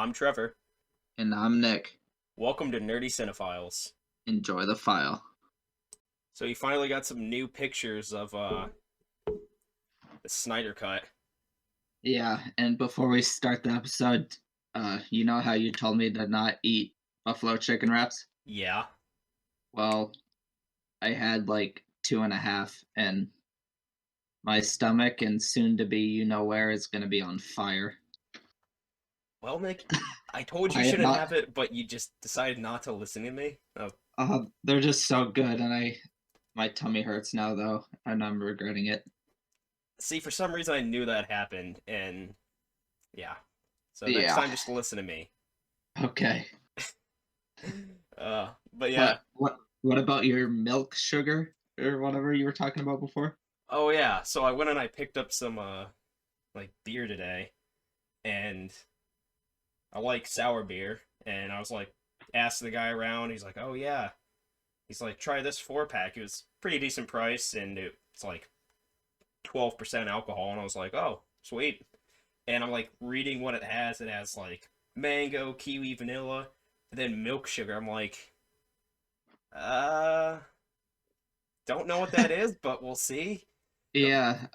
I'm Trevor. And I'm Nick. Welcome to Nerdy Cinephiles. Enjoy the file. So you finally got some new pictures of the Snyder Cut. Yeah, and before we start the episode, you know how you told me to not eat buffalo chicken wraps? Yeah. Well, I had like two and a half, and my stomach and soon to be you know where is going to be on fire. Well, Nick, I told you I am shouldn't not. have it, but you just decided not to listen to me. Oh, They're just so good, and my tummy hurts now though, and I'm regretting it. see, for some reason I knew that happened, and yeah. So next Yeah. time, just listen to me. Okay. But yeah. What about your milk sugar or whatever you were talking about before? Oh yeah. So I went and I picked up some like beer today, and I like sour beer, and I was like, asked the guy around. He's like, "Oh yeah." He's like, "Try this 4 pack. It was pretty decent price, and it's like 12% alcohol." And I was like, "Oh, sweet." And I'm like reading what it has. It has like mango, kiwi, vanilla, and then milk sugar. I'm like, uh, don't know what that is, but we'll see. Yeah.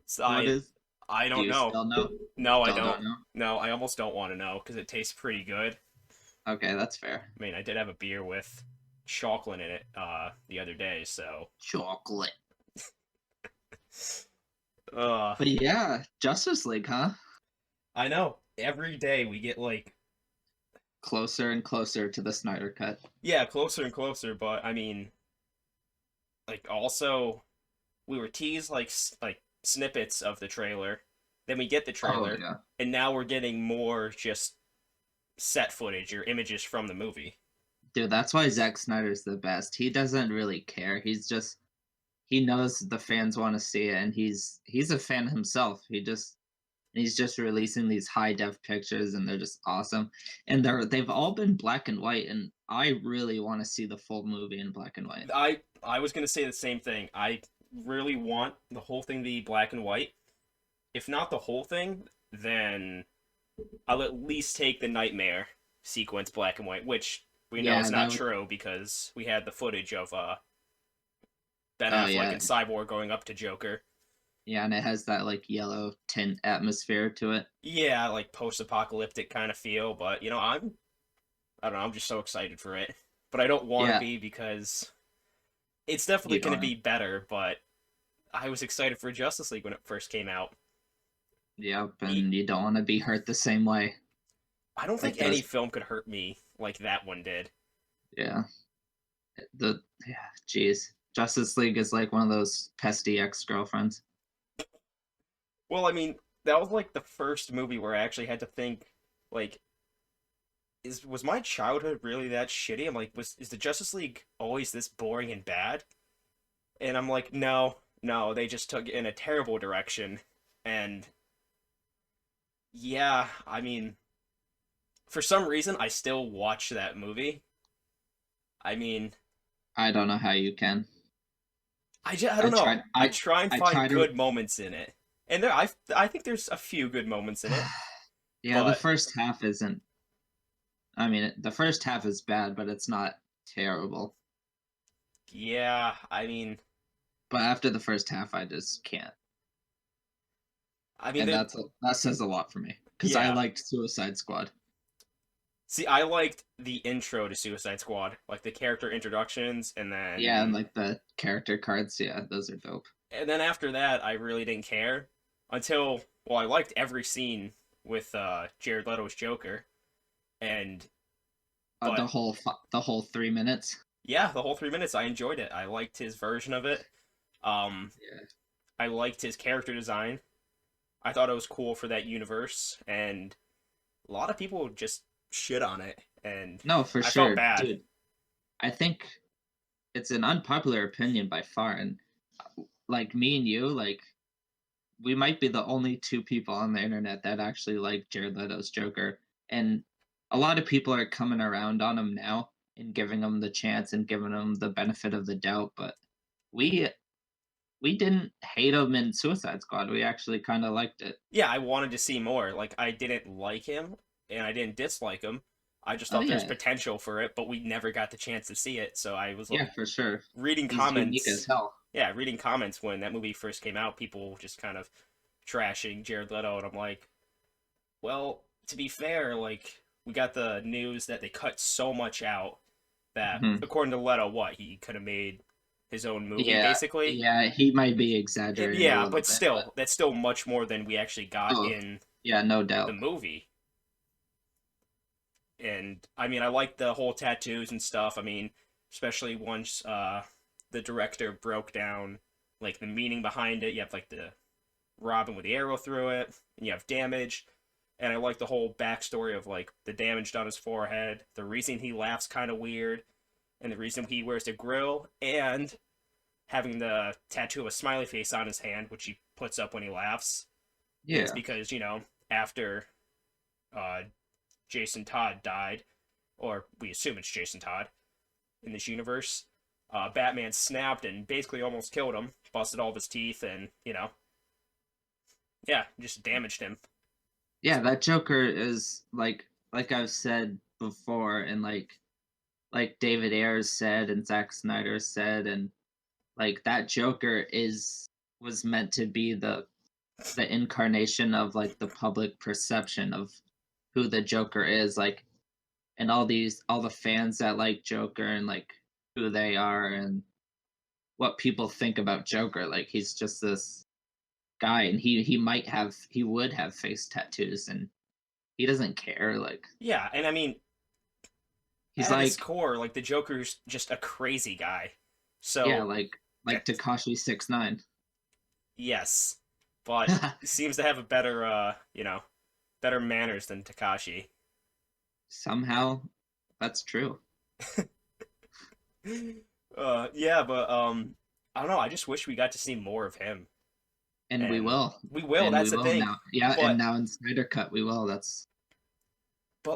So What is? I Do don't you know. still know? No, I Still don't. don't know? No, I almost don't want to know because it tastes pretty good. Okay, that's fair. I mean, I did have a beer with chocolate in it the other day, so Chocolate. uh But yeah, Justice League, huh? I know every day we get like, Closer and closer to the Snyder Cut. yeah, closer and closer, but I mean, like, also we were teased like like snippets of the trailer, then we get the Oh trailer, yeah. and now we're getting more just set footage or images from the movie. Dude, that's why Zack Snyder's the best. He doesn't really care. He knows the fans want to see it, and he's a fan himself. He's just releasing these high def pictures, and they're just awesome. And they've all been black and white, and I really want to see the full movie in black and white. I was gonna say the same thing. I really want the whole thing to be black and white. If not the whole thing, then I'll at least take the nightmare sequence black and white, which we know Yeah, is not that. true because we had the footage of Ben Oh Affleck yeah, and Cyborg going up to Joker. yeah, and it has that like yellow tint atmosphere to it. Yeah, like post-apocalyptic kind of feel, but I don't know, I'm just so excited for it. But I don't want to Yeah, be because it's definitely you going to don't. be better, but I was excited for Justice League when it first came out. Yep, E- and you don't want to be hurt the same way. I don't think Like any those. film could hurt me like that one did. Yeah, yeah. Jeez, Justice League is like one of those pesty ex girlfriends. Well, I mean, that was like the first movie where I actually had to think, like, was my childhood really that shitty? I'm like, was is the Justice League always this boring and bad? And I'm like, no, no, they just took it in a terrible direction. And yeah, I mean, for some reason, I still watch that movie. I mean, I don't know how you can. I I don't know. tried. I try and I find try to. good moments in it, and I think there's a few good moments in it, Yeah, the but first half isn't. I mean, the first half is bad, but it's not terrible. yeah, I mean, But after the first half, I just can't, I mean, and there, that says a lot for me because I yeah. liked Suicide Squad. See, I liked the intro to Suicide Squad, like the character introductions, Yeah, and like the character cards, yeah, those are dope. and then after that, I really didn't care until, well, I liked every scene with Jared Leto's Joker, and but The whole 3 minutes. yeah, the whole 3 minutes, I enjoyed it. I liked his version of it. Um, Yeah. I liked his character design. I thought it was cool for that universe, and a lot of people just shit on it, and No, for I felt sure, bad. dude. I think it's an unpopular opinion by far, and like me and you, like we might be the only two people on the internet that actually like Jared Leto's Joker, and a lot of people are coming around on him now and giving him the chance and giving him the benefit of the doubt. But we we didn't hate him in Suicide Squad. We actually kind of liked it. Yeah, I wanted to see more. Like, I didn't like him. and I didn't dislike him. I just Oh thought there's yeah, potential for it, but we never got the chance to see it. So I was yeah, for sure. reading He's unique as comments. hell. Yeah, reading comments when that movie first came out, people just kind of trashing Jared Leto, and I'm like, well, to be fair, like we got the news that they cut so much out that, Hmm. according to Leto, what he could have made his own movie Yeah, basically. yeah, he might be exaggerating a Yeah, little but bit, but still, that's still much more than we actually got oh, in yeah, no the doubt. movie. And I mean, I like the whole tattoos and stuff. I mean, especially once the director broke down like the meaning behind it. You have like the Robin with the arrow through it, and you have damage. And I like the whole backstory of like the damage on his forehead, the reason he laughs kind of weird, and the reason he wears the grill, and having the tattoo of a smiley face on his hand, which he puts up when he laughs, is Yeah, because after uh, Jason Todd died, or we assume it's Jason Todd in this universe, Batman snapped and basically almost killed him, busted all of his teeth, and yeah, just damaged him. yeah, that Joker is like I've said before, and like David Ayers said, and Zack Snyder said, and like that Joker is was meant to be the incarnation of like the public perception of who the Joker is, like, and all the fans that like Joker and like who they are and what people think about Joker. Like he's just this guy, and he would have face tattoos, and he doesn't care. Like Yeah, and I mean, he's at his like core, like the Joker's just a crazy guy. yeah, So like that Takashi 6ix9ine. yes, but he seems to have a better better manners than Takashi. Somehow that's true, Yeah, but I don't know. I just wish we got to see more of him, and we and will, we will. That's the thing. now. Yeah, and But now in Snyder Cut we will. That's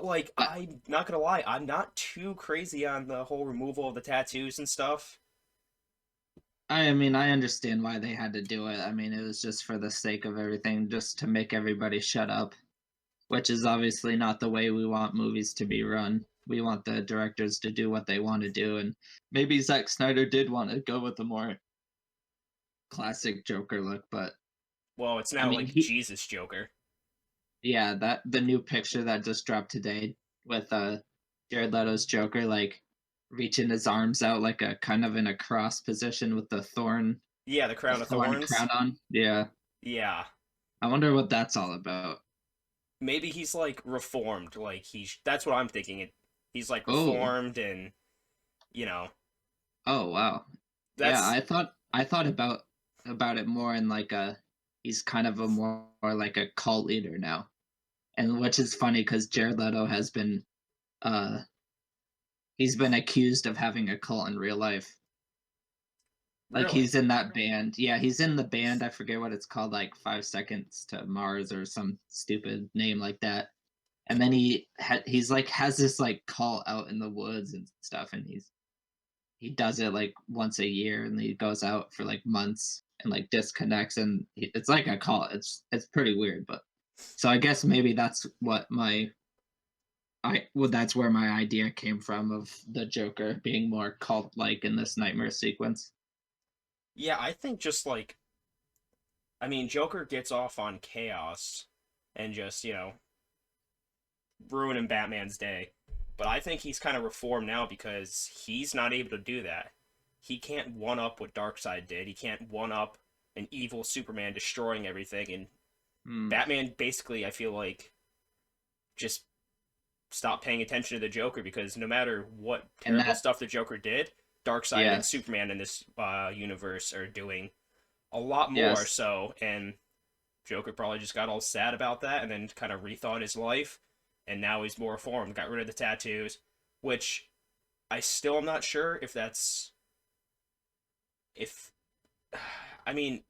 like, but I'm not gonna lie. I'm not too crazy on the whole removal of the tattoos and stuff. I mean, I understand why they had to do it. I mean, it was just for the sake of everything, just to make everybody shut up, which is obviously not the way we want movies to be run. We want the directors to do what they want to do, and maybe Zack Snyder did want to go with a more classic Joker look, but Well, it's I now mean, like he, Jesus Joker. yeah, that the new picture that just dropped today with Jared Leto's Joker, like reaching his arms out like a kind of in a cross position with Yeah, the the Crown of thorn Thorns. crown on. Yeah, Yeah, I wonder what that's all about. maybe he's like reformed. Like he's that's what I'm thinking. He's like Oh, reformed, and you know oh wow. Yeah, that's I thought about it more in like a he's kind of a more like a cult leader now. And which is funny because Jared Leto has been uh he's been accused of having a cult in real life. Like really he's in that band. Yeah, he's in the band. I forget what it's called, like 5 Seconds to Mars or some stupid name like that. And then he's like has this like call out in the woods and stuff, and he does it like once a year, and he goes out for like months and like disconnects, and it's like a call. It's pretty weird, but so I guess maybe that's what my I well that's where my idea came from of the Joker being more cult like in this nightmare sequence. yeah. I think just like I mean, Joker gets off on chaos and just ruining Batman's day. But I think he's kind of reformed now because he's not able to do that. He can't one up what Darkseid did. He can't one up an evil Superman destroying everything. And Hmm. Batman basically, I feel like, just stopped paying attention to the Joker because no matter what And terrible that stuff the Joker did, Darkseid and yes, Superman in this universe are doing a lot more. yes, So, and Joker probably just got all sad about that and then kind of rethought his life, and now he's more reformed. Got rid of the tattoos, which I still am not sure if that's if I mean,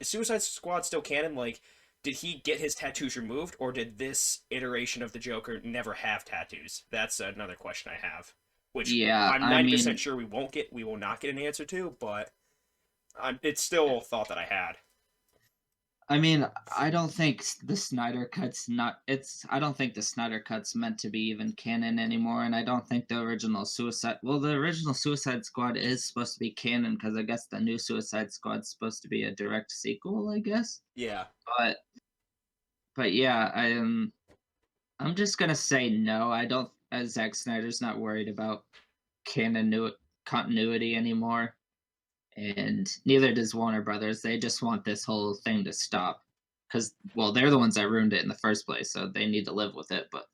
is Suicide Squad still canon? Like, did he get his tattoos removed, or did this iteration of the Joker never have tattoos? That's another question I have, which yeah. I'm I 90% mean, sure we will not get an answer to, but it's still a thought that I had. I mean, I don't think the Snyder Cut's not it's I don't think the Snyder Cut's meant to be even canon anymore, and I don't think the original Suicide Squad is supposed to be canon because I guess the new Suicide Squad's supposed to be a direct sequel, I guess. Yeah. But but yeah, I'm just gonna say no. I don't Zack Snyder's not worried about canon continuity anymore, and neither does Warner Brothers. They just want this whole thing to stop because, well, they're the ones that ruined it in the first place, so they need to live with it. But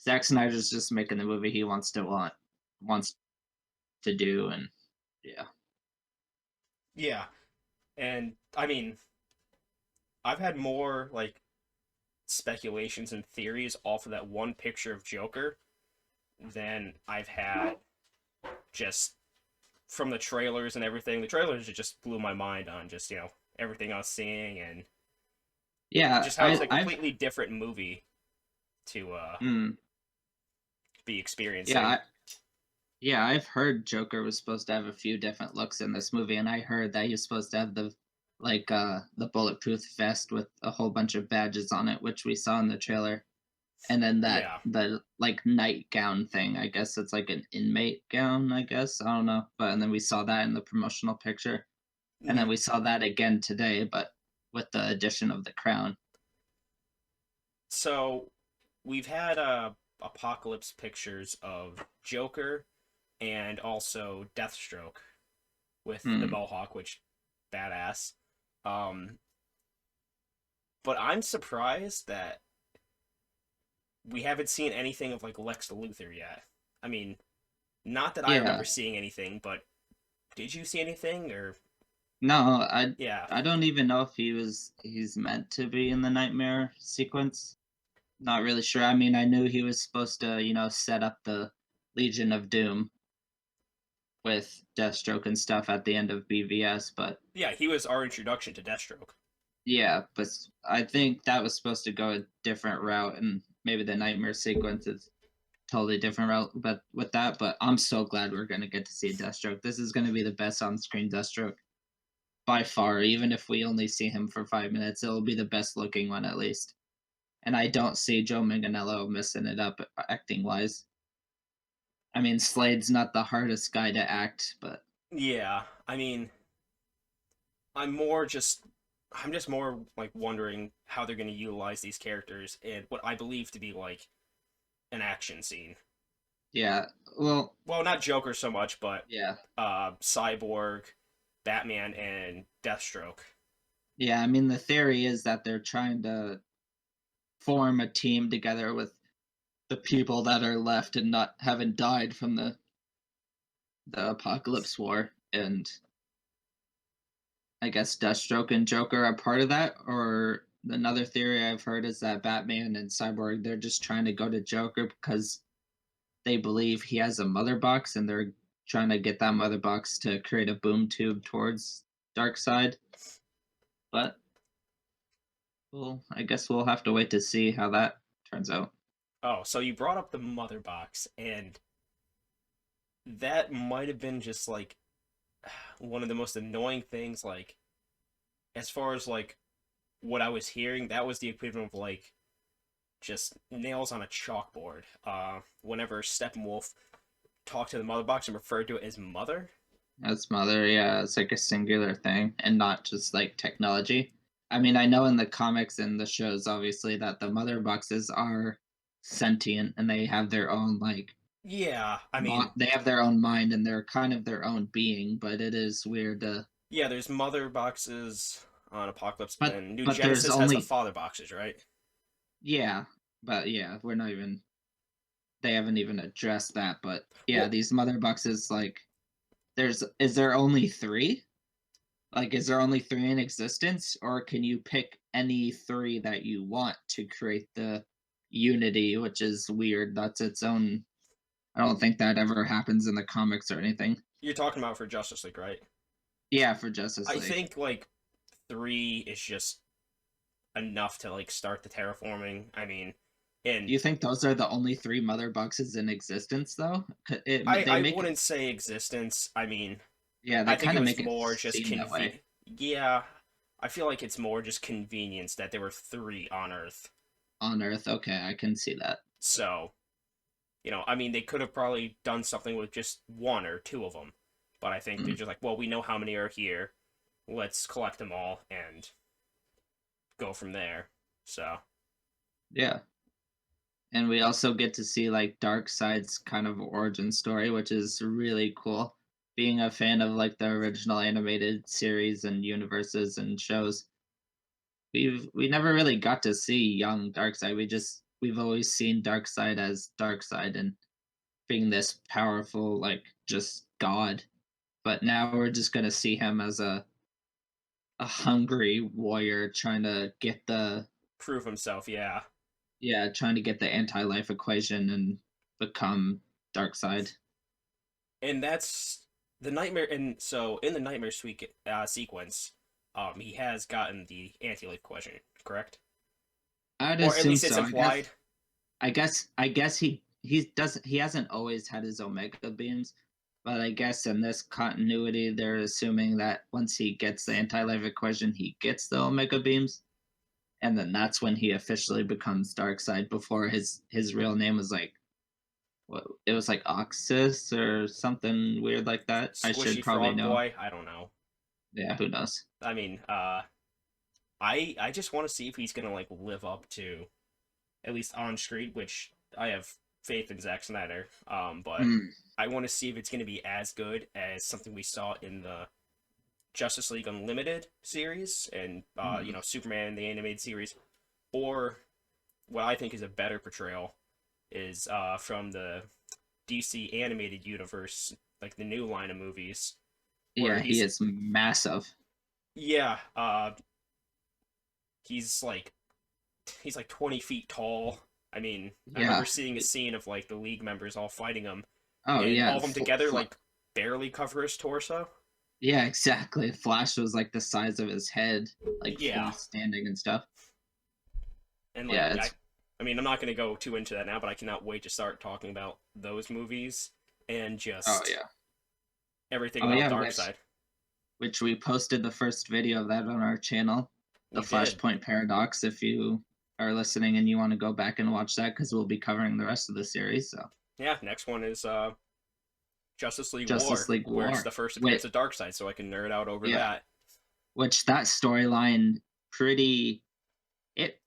Zack Snyder's just making the movie he wants to do, and yeah, Yeah. And I mean, I've had more like speculations and theories off of that one picture of Joker than I've had just from the trailers and everything. The trailers just blew my mind on just, everything I was seeing and yeah. just how it's a completely different movie to Mm, be yeah, experiencing. yeah. I've heard Joker was supposed to have a few different looks in this movie, and I heard that he was supposed to have the bulletproof vest with a whole bunch of badges on it, which we saw in the trailer. And then Yeah. the like nightgown thing, I guess it's like an inmate gown, I guess. I don't know. But and then we saw that in the promotional picture. And then Hmm. we saw that again today, but with the addition of the crown. So we've had apocalypse pictures of Joker and also Deathstroke with the Hmm. mohawk, which badass. Um, but I'm surprised that we haven't seen anything of like Lex Luthor yet. I mean, not that I remember Yeah. seeing anything, but did you see anything or No, yeah. I don't even know if he's meant to be in the nightmare sequence. Not really sure. I mean, I knew he was supposed to, set up the Legion of Doom with Deathstroke and stuff at the end of BVS, but Yeah, he was our introduction to Deathstroke. yeah, but I think that was supposed to go a different route, and maybe the nightmare sequence is totally different route. But with that, but I'm so glad we're gonna get to see Deathstroke. This is gonna be the best on-screen Deathstroke by far. Even if we only see him for 5 minutes, it'll be the best looking one at least. And I don't see Joe Manganiello messing it up acting wise. I mean, Slade's not the hardest guy to act, but Yeah, I mean, I'm just more like wondering how they're going to utilize these characters in what I believe to be like an action scene. yeah, well, Well, not Joker so much, but yeah. Cyborg, Batman, and Deathstroke. Yeah, I mean, the theory is that they're trying to form a team together with the people that are left and not haven't died from the Apocalypse War, and I guess Deathstroke and Joker are part of that. Or another theory I've heard is that Batman and Cyborg they're just trying to go to Joker because they believe he has a mother box, and they're trying to get that mother box to create a boom tube towards Darkseid. But well, I guess we'll have to wait to see how that turns out. Oh, so you brought up the mother box, and that might have been just like one of the most annoying things. Like, as far as like what I was hearing, that was the equivalent of like just nails on a chalkboard. Whenever Steppenwolf talked to the mother box and referred to it as mother. As mother, yeah, it's like a singular thing and not just like technology. I mean, I know in the comics and the shows, obviously, that the mother boxes are sentient and they have their own like Yeah, I mean, they have their own mind and they're kind of their own being. But it is weird to, yeah, there's mother boxes on Apocalypse, and New but there's Genesis has the only father boxes, right? yeah, but yeah, we're not even they haven't even addressed that. But yeah, Well, these mother boxes like there's is there only three? Like, is there only three in existence, or can you pick any three that you want to create the unity, which is weird. That's its own. I don't think that ever happens in the comics or anything. you're talking about for Justice League, right? Yeah, for Justice I League. think like three is just enough to like start the terraforming. I mean, Do and you think those are the only three mother boxes in existence, though? They I make it. wouldn't say existence. I mean, Yeah, they I think kind it of was make it more just seem that way. Yeah, I feel like it's more just convenience that there were three on Earth. On Earth. Okay, I can see that. So, I mean, they could have probably done something with just one or two of them. But I think they're Mm, just like, well, we know how many are here. Let's collect them all and go from there. So, yeah. And we also get to see like Darkseid's kind of origin story, which is really cool. Being a fan of like the original animated series and universes and shows, we never really got to see young Darkseid. We've always seen Darkseid as Darkseid and being this powerful like just god. But now we're just gonna see him as a hungry warrior trying to get the prove himself, yeah. trying to get the anti-life equation and become Darkseid. And that's the nightmare. And so, in the nightmare sequence, he has gotten the anti-life question, correct? I'd Or at assume least it's so. implied. I guess he hasn't always had his Omega beams, but I guess in this continuity they're assuming that once he gets the anti-life equation, he gets the Omega beams, and then that's when he officially becomes Darkseid. Before his real name was like what it was like Oxus or something weird like that. I should Squishy probably Frog know. Boy, I don't know. Yeah, who knows? I mean, I just want to see if he's gonna like live up to at least on screen, which I have faith in Zack Snyder. But Mm, I want to see if it's gonna be as good as something we saw in the Justice League Unlimited series and mm. Superman the animated series, or what I think is a better portrayal is from the DC animated universe, like the new line of movies, where Yeah, he is massive. yeah, he's like he's like 20 feet tall. I mean, I remember Yeah. seeing a scene of like the League members all fighting him, Oh and all yeah. of them together like barely cover his torso. Yeah, exactly. Flash was like the size of his head, like Yeah, freestanding and stuff. and like Yeah, I, it's I mean, I'm not gonna go too into that now, but I cannot wait to start talking about those movies and oh just yeah. everything Oh about yeah, which Darkseid. which we posted the first video of that on our channel, the We did. Flashpoint Paradox. If you are listening and you want to go back and watch that, because we'll be covering the rest of the series. So Yeah, next one is Justice League Justice War, League where it's War. the first appearance Wait, of Darkseid, so I can nerd out over yeah, that. which that storyline pretty it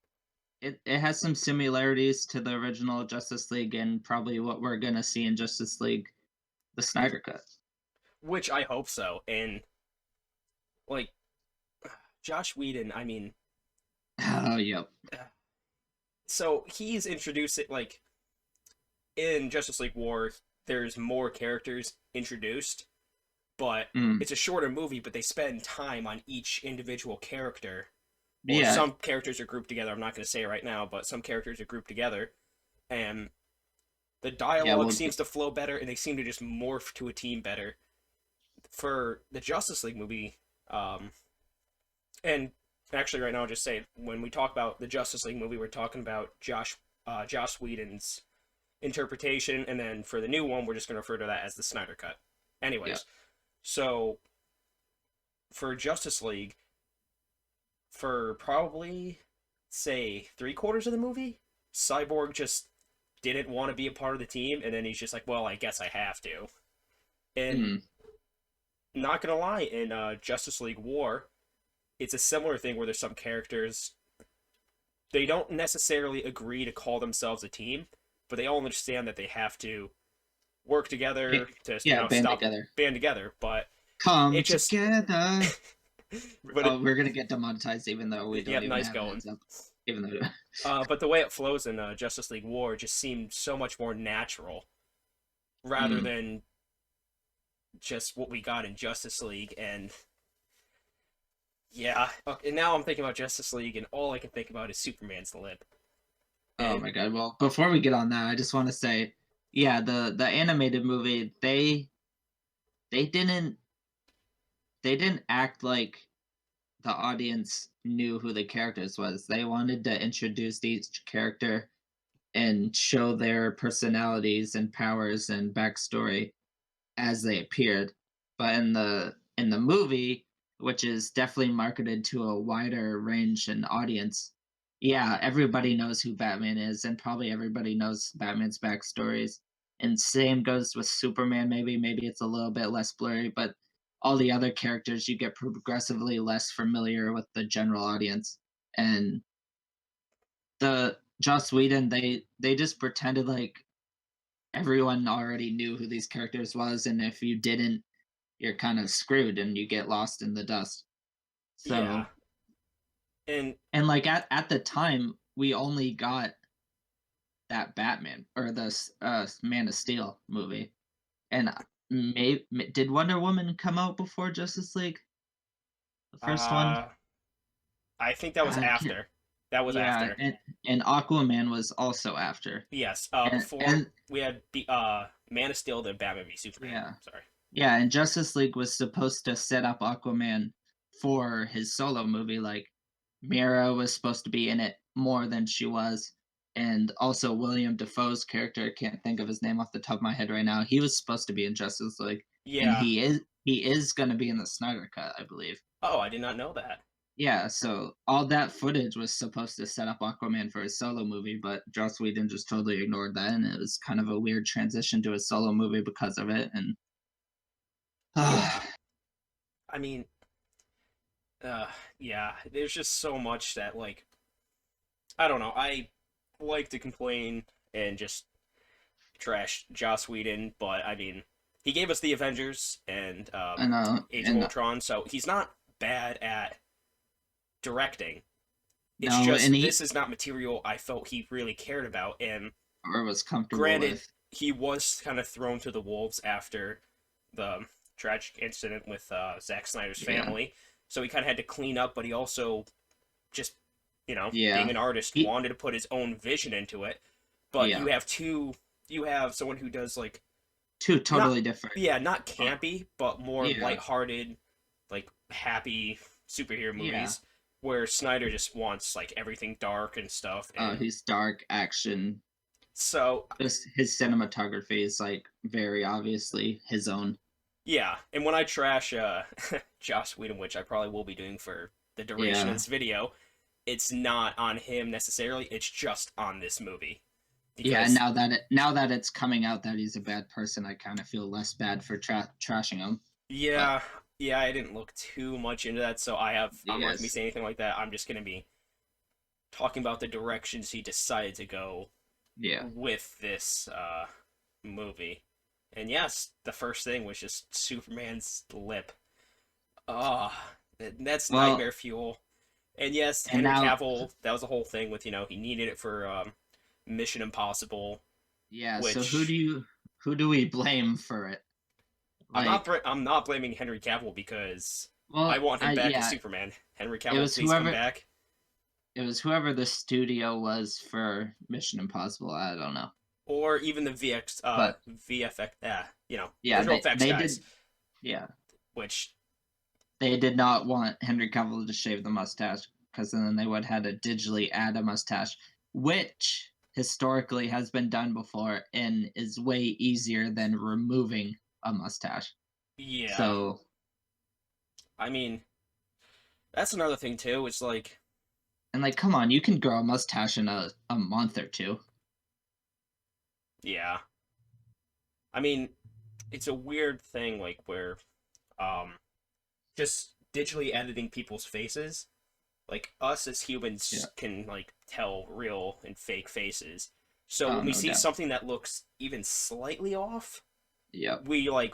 it has some similarities to the original Justice League and probably what we're gonna see in Justice League, the Snyder Cut. Which I hope so. And like Josh Whedon, I mean, Oh, yep. so he's introduced it like in Justice League War. There's more characters introduced, but Mm. it's a shorter movie. But they spend time on each individual character, or Yeah, some characters are grouped together. I'm not going to say it right now, but some characters are grouped together, and the yeah. dialogue We'll seems get to flow better, and they seem to just morph to a team better. For the Justice League movie, and actually right now I'll just say when we talk about the Justice League movie, we're talking about Joss Whedon's interpretation, and then for the new one, we're just going to refer to that as the Snyder Cut. yeah. Anyways, so for Justice League, for probably say 3/4 of the movie, Cyborg just didn't want to be a part of the team, and then he's just like, well, I guess I have to. And Mm. not gonna lie, in Justice League War, it's a similar thing where there's some characters they don't necessarily agree to call themselves a team, but they all understand that they have to work together to Yeah, band stop together. band together. But Come it just together. but Oh, we're gonna get demonetized even though we don't yep, even nice have a going. heads up. Even though But the way it flows in Justice League War just seemed so much more natural rather mm. than just what we got in Justice League. And yeah, and now I'm thinking about Justice League, and all I can think about is Superman's lip. Oh And my god. Well, before we get on that, I just want to say, yeah, the animated movie, they didn't they didn't act like the audience knew who the characters was. They wanted to introduce each character and show their personalities and powers and backstory as they appeared. But in the movie, which is definitely marketed to a wider range and audience. Yeah, everybody knows who Batman is, and probably everybody knows Batman's backstories. And same goes with Superman. Maybe it's a little bit less blurry, but all the other characters you get progressively less familiar with the general audience. And the Joss Whedon, they just pretended like everyone already knew who these characters was, and if you didn't, you're kind of screwed and you get lost in the dust. Yeah, So, and and like at the time, we only got that Batman or the Man of Steel movie, and did Wonder Woman come out before Justice League, the first one? uh, I think that was I can't. after. That was Yeah, after. and Aquaman was also after, Yes. Before and we had Man of Steel, then Batman v Superman. yeah, Sorry. yeah, and Justice League was supposed to set up Aquaman for his solo movie. Like Mira was supposed to be in it more than she was, and also William Defoe's character, I can't think of his name off the top of my head right now. He was supposed to be in Justice League, and Yeah. he is going to be in the Snyder Cut, I believe. Oh, I did not know that. Yeah, so all that footage was supposed to set up Aquaman for his solo movie, but Joss Whedon just totally ignored that, and it was kind of a weird transition to a solo movie because of it. And Yeah. I mean, uh, yeah. There's just so much that like I don't know. I like to complain and just trash Joss Whedon, but I mean, he gave us the Avengers and I know, Age of and Ultron, so he's not bad at directing. It's no, and just he this is not material I felt he really cared about. And or was comfortable granted, with. he was kind of thrown to the wolves after the tragic incident with Zack Snyder's Yeah, family, so he kind of had to clean up. But he also just, being yeah, an artist, he, wanted to put his own vision into it. But yeah, you have someone who does like two not totally different. yeah not Uh, campy but more yeah, lighthearted, like happy superhero yeah. movies, where Snyder just wants like everything dark and stuff. And He's dark action. so Just his cinematography is like very obviously his own. yeah, and when I trash Joss Whedon, which I probably will be doing for the duration of Yeah, this video, it's not on him necessarily, it's just on this movie yeah. because Now that it's coming out that he's a bad person, I kind of feel less bad for trashing him. But yeah, yeah, I didn't look too much into that, so I'm not gonna be yes, saying anything like that. I'm just gonna be talking about the directions he decided to go yeah. with this movie. And yes, the first thing was just Superman's lip. Ah, that's Well, nightmare fuel. And yes, and Henry now, Cavill, that was the whole thing with, he needed it for Mission Impossible, yeah. So which who do we blame for it? Like, I'm not blaming Henry Cavill because I well, want him I back as yeah. Superman. Henry It Cavill, was please come whoever back. it was whoever the studio was for Mission Impossible. I don't know, Or even the but VFX, yeah, visual effects they guys, did. Yeah, which they did not want Henry Cavill to shave the mustache because then they would have to digitally add a mustache, which historically has been done before and is way easier than removing a mustache. yeah, So, I mean, that's another thing too. It's like, and like, come on, you can grow a mustache in a month or two. yeah, I mean, it's a weird thing, like where um, just digitally editing people's faces, like us as Yeah. humans can like tell real and fake faces. So Oh, when we no see doubt. something that looks even slightly off, Yep. we like,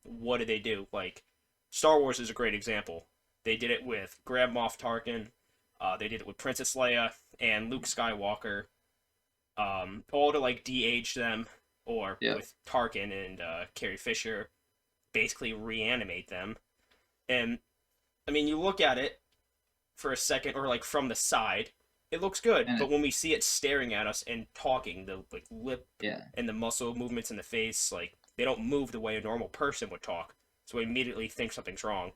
what do they do? Like Star Wars is a great example. They did it with Grand Moff Tarkin. They did it with Princess Leia and Luke Skywalker. All to like de-age them, or Yep. with Tarkin and Carrie Fisher, basically reanimate them. And I mean, you look at it for a second, or like from the side, it looks good. And But when we see it staring at us and talking, the like lip yeah. and the muscle movements in the face, like they don't move the way a normal person would talk. So we immediately think something's wrong.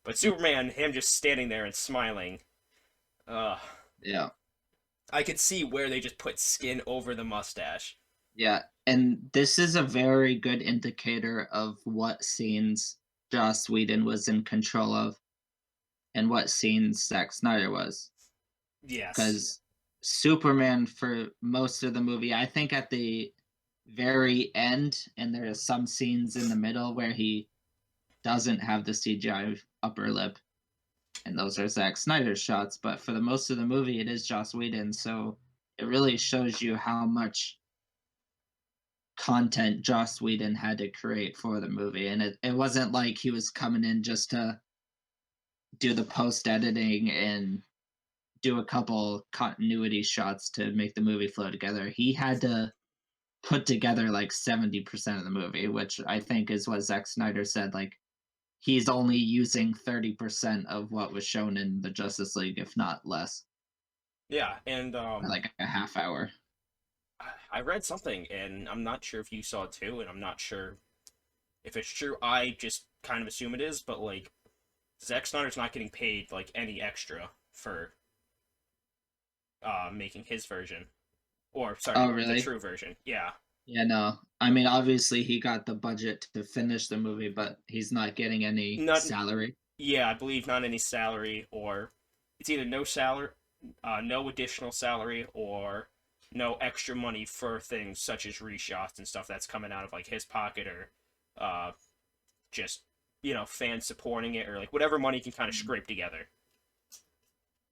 But Superman, him just standing there and smiling, uh, Yeah. I could see where they just put skin over the mustache. Yeah. And this is a very good indicator of what scenes Joss Whedon was in control of. and what scenes Zack Snyder was. Yes. Because Superman for most of the movie, I think at the very end, and there are some scenes in the middle where he doesn't have the CGI upper lip, and those are Zack Snyder's shots. But for the most of the movie, it is Joss Whedon, so it really shows you how much content Joss Whedon had to create for the movie, and it wasn't like he was coming in just to do the post editing and do a couple continuity shots to make the movie flow together. He had to put together like 70% of the movie, which I think is what Zack Snyder said. Like, he's only using 30% of what was shown in the Justice League, if not less, Yeah, and by like a half hour. I read something, and I'm not sure if you saw it too, and I'm not sure if it's true. I just kind of assume it is, but like Zack Snyder's not getting paid like any extra for making his version, or sorry, Oh, the really? true version. Yeah, Yeah, no. I mean, obviously, he got the budget to finish the movie, but he's not getting any not salary. yeah, I believe not any salary, or it's either no salary, no additional salary, or no extra money for things such as reshots and stuff that's coming out of like his pocket, or uh, just fans supporting it, or like whatever money he can kind of scrape together. I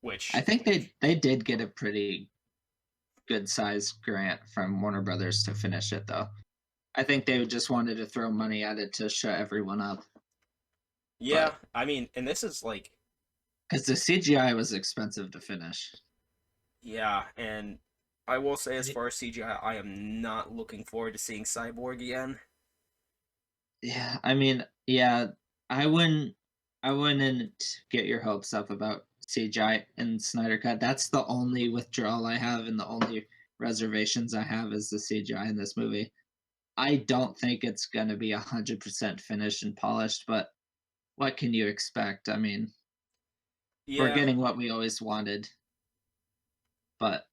Which think they did get a pretty good size grant from Warner Brothers to finish it, though. I think they just wanted to throw money at it to shut everyone up. yeah, But I mean, and this is like because the CGI was expensive to finish. yeah, and I will say as far as CGI, I am not looking forward to seeing Cyborg again. Yeah, I mean, yeah, I wouldn't I wouldn't get your hopes up about CGI and Snyder Cut. That's the only withdrawal I have and the only reservations I have is the CGI in this movie. I don't think it's gonna be 100% finished and polished, but what can you expect? I mean, we're Yeah, getting what we always wanted, but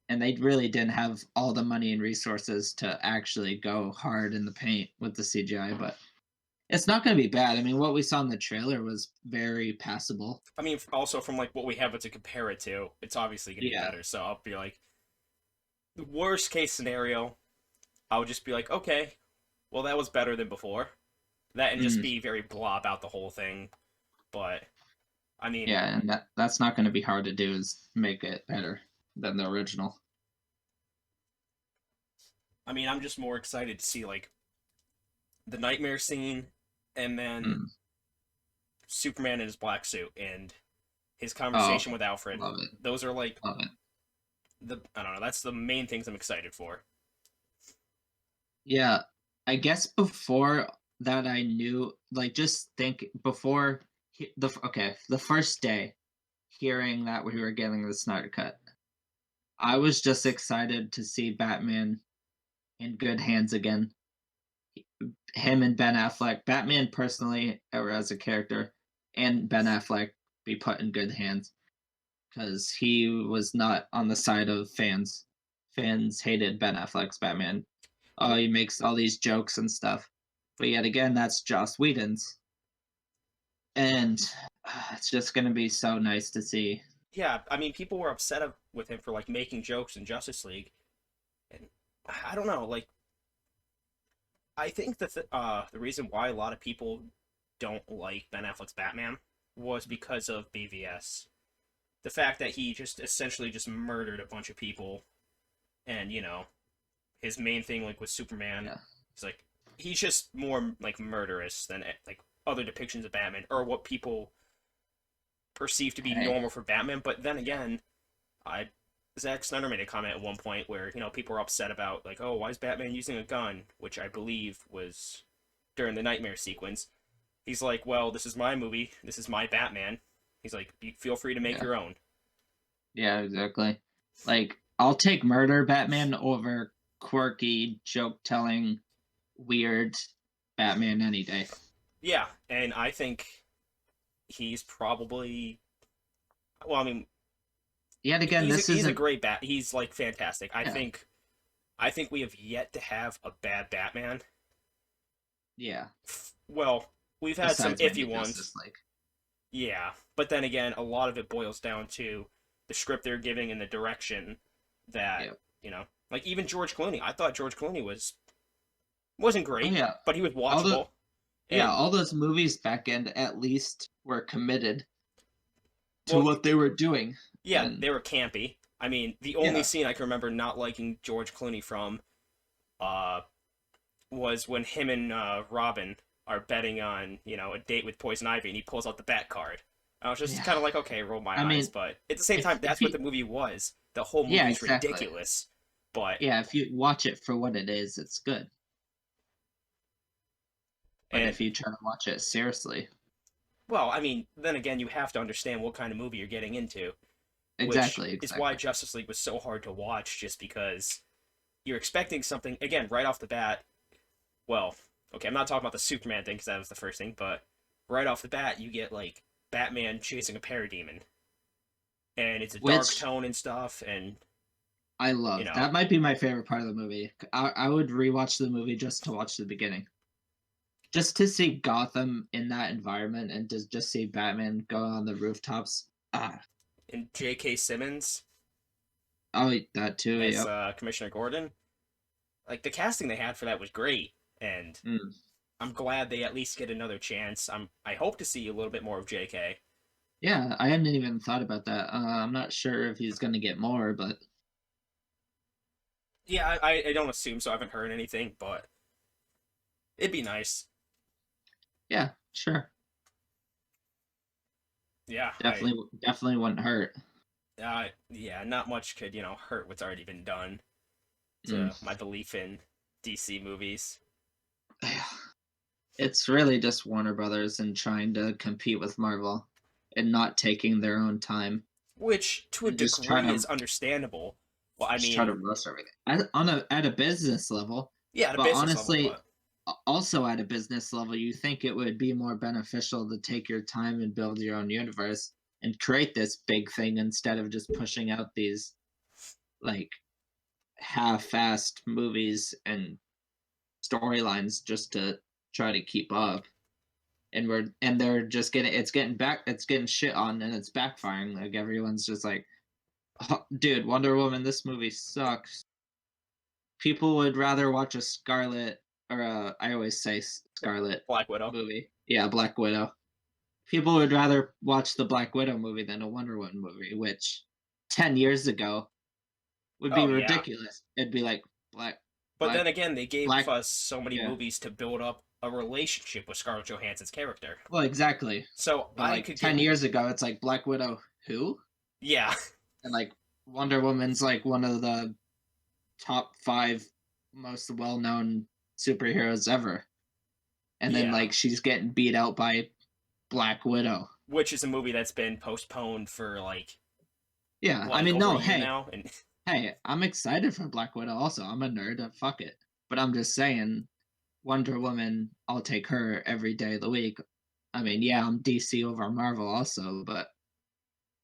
and they really didn't have all the money and resources to actually go hard in the paint with the CGI, but it's not going to be bad. I mean, what we saw in the trailer was very passable. I mean, also from like what we have to compare it to, it's obviously going to be Yeah. better. So I'll be like, the worst case scenario, I would just be like, okay, well that was better than before. That and just Mm, be very blah about the whole thing. But I mean, yeah, and that's not going to be hard to do is make it better than the original. I'm just more excited to see like the nightmare scene, and then Mm. Superman in his black suit and his Oh, conversation with Alfred. love it. Those are like Love it. the I don't know. That's the main things I'm excited for. Yeah, I guess before that I knew like just think before the first day hearing that we were getting the Snyder cut. I was just excited to see Batman in good hands again. Him and Ben Affleck, Batman personally, or as a character, and Ben Affleck be put in good hands because he was not on the side of fans. Fans hated Ben Affleck's Batman. Oh, he makes all these jokes and stuff. But yet again, that's Joss Whedon's. And it's just going to be so nice to see. Yeah, people were upset with him for like making jokes in Justice League, and I don't know. Like, I think that the reason why a lot of people don't like Ben Affleck's Batman was because of BVS. The fact that he just essentially just murdered a bunch of people, and his main thing like with Superman, Yeah. he's like he's just more like murderous than like other depictions of Batman or what people perceive to be Hey. normal for Batman. But then again, I Zack Snyder made a comment at one point where people were upset about like, oh, why is Batman using a gun, which I believe was during the nightmare sequence. He's like, well, this is my movie, this is my Batman. He's like, feel free to make Yeah. your own. Yeah, exactly. Like, I'll take murder Batman over quirky, joke telling, weird Batman any day. Yeah, and I think he's probably well, Yet again, this he's a isn't. great bat. He's like fantastic. Yeah. I think we have yet to have a bad Batman. Yeah. Well, we've had some Besides maybe iffy ones. Justice League. Yeah, but then again, a lot of it boils down to the script they're giving and the direction that, Yeah. you know, like even George Clooney. I thought George Clooney wasn't Oh great, yeah. but he was All the watchable. Yeah, And all those movies back end at least were committed to well, what they were doing. yeah, And they were campy. I mean, the only yeah. scene I can remember not liking George Clooney from uh was when him and Robin are betting on, a date with Poison Ivy and he pulls out the bat card. I was just Yeah. kind of like, okay, roll my I eyes, mean, but at the same time, if that's what you the movie was. The whole yeah, movie's exactly. ridiculous, but Yeah, if you watch it for what it is, it's good. But and if you try to watch it seriously, well, I mean, then again, you have to understand what kind of movie you're getting into, which exactly, is why exactly. Justice League was so hard to watch, just because you're expecting something again right off the bat. Well, okay, I'm not talking about the Superman thing because that was the first thing, but right off the bat, you get like Batman chasing a parademon, and it's a dark Which tone and stuff, and I you love. know, That might be my favorite part of the movie. I would rewatch the movie just to watch the beginning. Just to see Gotham in that environment and to just see Batman go on the rooftops. Ah, and J.K. Simmons I'll eat that too. as Yep. Commissioner Gordon, like the casting they had for that was great, and Mm. I'm glad they at least get another chance. I hope to see a little bit more of J.K. Yeah, I hadn't even thought about that. I'm not sure if he's gonna get more, but Yeah, I don't assume so. I haven't heard anything, but it'd be nice. yeah, sure. Yeah, Definitely wouldn't hurt. yeah, not much could hurt what's already been done Mm. to my belief in DC movies. It's really just Warner Brothers and trying to compete with Marvel and not taking their own time Which to a and just try degree to is understandable. Well, I just try to mean, rush everything at a business level. yeah, at a But business level, honestly, but also at a business level, you think it would be more beneficial to take your time and build your own universe and create this big thing instead of just pushing out these like half-assed movies and storylines just to try to keep up. And they're just it's getting shit on and it's backfiring. Like everyone's just like, "Oh, dude, Wonder Woman, this movie sucks." People would rather watch a Scarlet or I always say Scarlet Black Widow. movie. Yeah, Black Widow. People would rather watch the Black Widow movie than a Wonder Woman movie, which 10 years ago would be Oh yeah, ridiculous. It'd be like black but black then again, they gave black us so many yeah. movies to build up a relationship with Scarlett Johansson's character. Well, exactly. So But I like could 10 get, years ago it's like Black Widow who? yeah, And like Wonder Woman's like one of the top 5 most well-known superheroes ever. And then yeah, like she's getting beat out by Black Widow. which is a movie that's been postponed for like Yeah, I what, like mean, over a no, year now, and hey, I'm excited for Black Widow also. I'm a nerd, fuck it. But I'm just saying, Wonder Woman, I'll take her every day of the week. I mean, yeah, I'm DC over Marvel also, but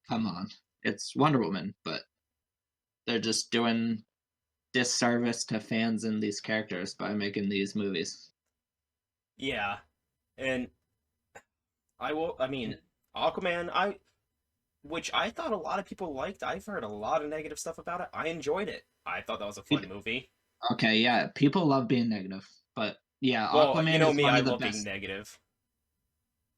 come on. It's Wonder Woman, but they're just doing disservice to fans and these characters by making these movies. yeah, and I will. I mean, And Aquaman. Which I thought a lot of people liked. I've heard a lot of negative stuff about it. I enjoyed it. I thought that was a fun movie. okay, yeah, people love being negative, but yeah, Well, you Aquaman know is me, one I of the love being best. negative.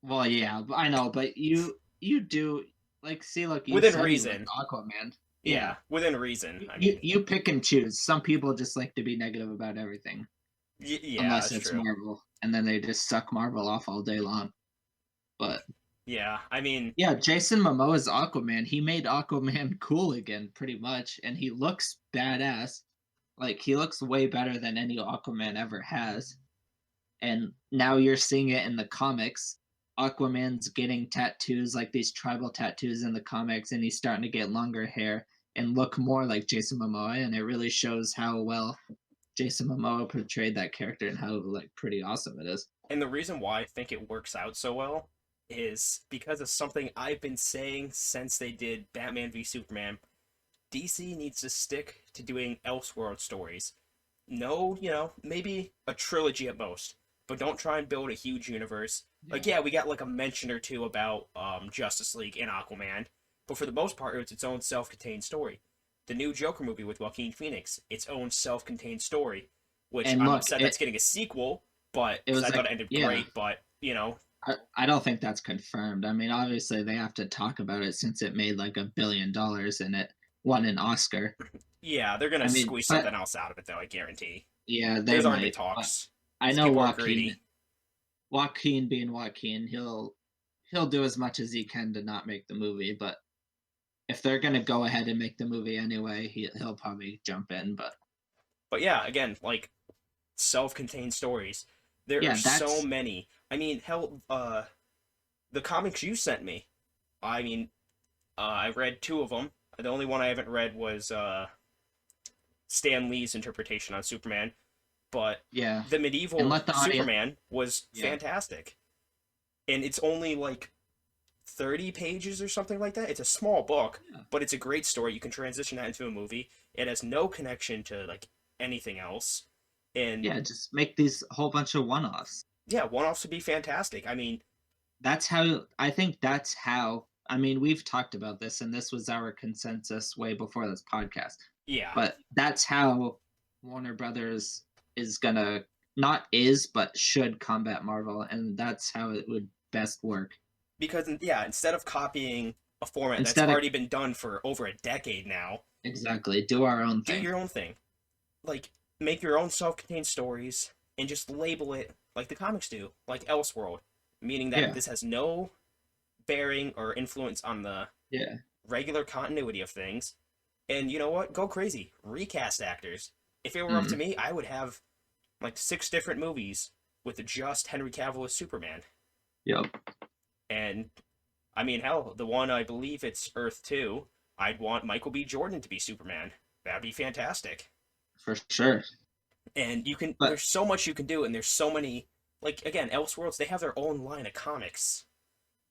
Well, yeah, I know, but you do like see, look, you Within said you like reason. Aquaman. Yeah, Yeah, within reason. I you mean, you pick and choose. Some people just like to be negative about everything, yeah, unless that's it's true. Marvel, and then they just suck Marvel off all day long. But Yeah, I mean, yeah, Jason Momoa's Aquaman. He made Aquaman cool again, pretty much, and he looks badass. Like he looks way better than any Aquaman ever has. And now you're seeing it in the comics. Aquaman's getting tattoos, like these tribal tattoos in the comics, and he's starting to get longer hair and look more like Jason Momoa, and it really shows how well Jason Momoa portrayed that character and how like pretty awesome it is. and the reason why I think it works out so well is because of something I've been saying since they did Batman v Superman. DC needs to stick to doing Elseworld stories. No, maybe a trilogy at most. but don't try and build a huge universe. Like, Yeah. yeah, we got like a mention or two about Justice League and Aquaman, but for the most part, it's its own self-contained story. The new Joker movie with Joaquin Phoenix, its own self-contained story, which And I'm look, upset that's getting a sequel, but it because was I thought like, it ended yeah, great, but you know, I don't think that's confirmed. I mean, obviously they have to talk about it since it made like $1 billion and it won an Oscar. yeah, they're gonna I mean, squeeze but something else out of it though, I guarantee. Yeah, they There's already might. But talks. I These know people are Joaquin. greedy. Joaquin being Joaquin, he'll do as much as he can to not make the movie. But if they're gonna go ahead and make the movie anyway, he'll probably jump in. But But yeah, again, like self-contained stories. There are yeah, so that's many. I mean, hell, the comics you sent me. I mean, I read two of them. The only one I haven't read was Stan Lee's interpretation on Superman, but yeah, the and medieval let the audience. Superman was Yeah, fantastic. And it's only like 30 pages or something like that. It's a small book, yeah, but it's a great story. You can transition that into a movie. It has no connection to like anything else. And yeah. Just make these a whole bunch of one-offs. yeah, one-offs would be fantastic. I mean, That's how I think. That's how. I mean, we've talked about this, and this was our consensus way before this podcast. yeah, But that's how Warner Brothers is gonna not is but should combat Marvel, and that's how it would best work. because yeah, instead of copying a format that's Instead of already been done for over a decade now, exactly do our own do thing. your own thing. Like make your own self-contained stories and just label it like the comics do, like Elseworld, meaning that Yeah, this has no bearing or influence on the yeah, regular continuity of things. And you know what? Go crazy. Recast actors. If it were up to mm, me, I would have like 6 different movies with just Henry Cavill as Superman. yep, And I mean, hell, the one I believe it's Earth 2, I'd want Michael B. Jordan to be Superman. That'd be fantastic. for sure. And you can, But there's so much you can do, and there's so many, like, again, Elseworlds, they have their own line of comics.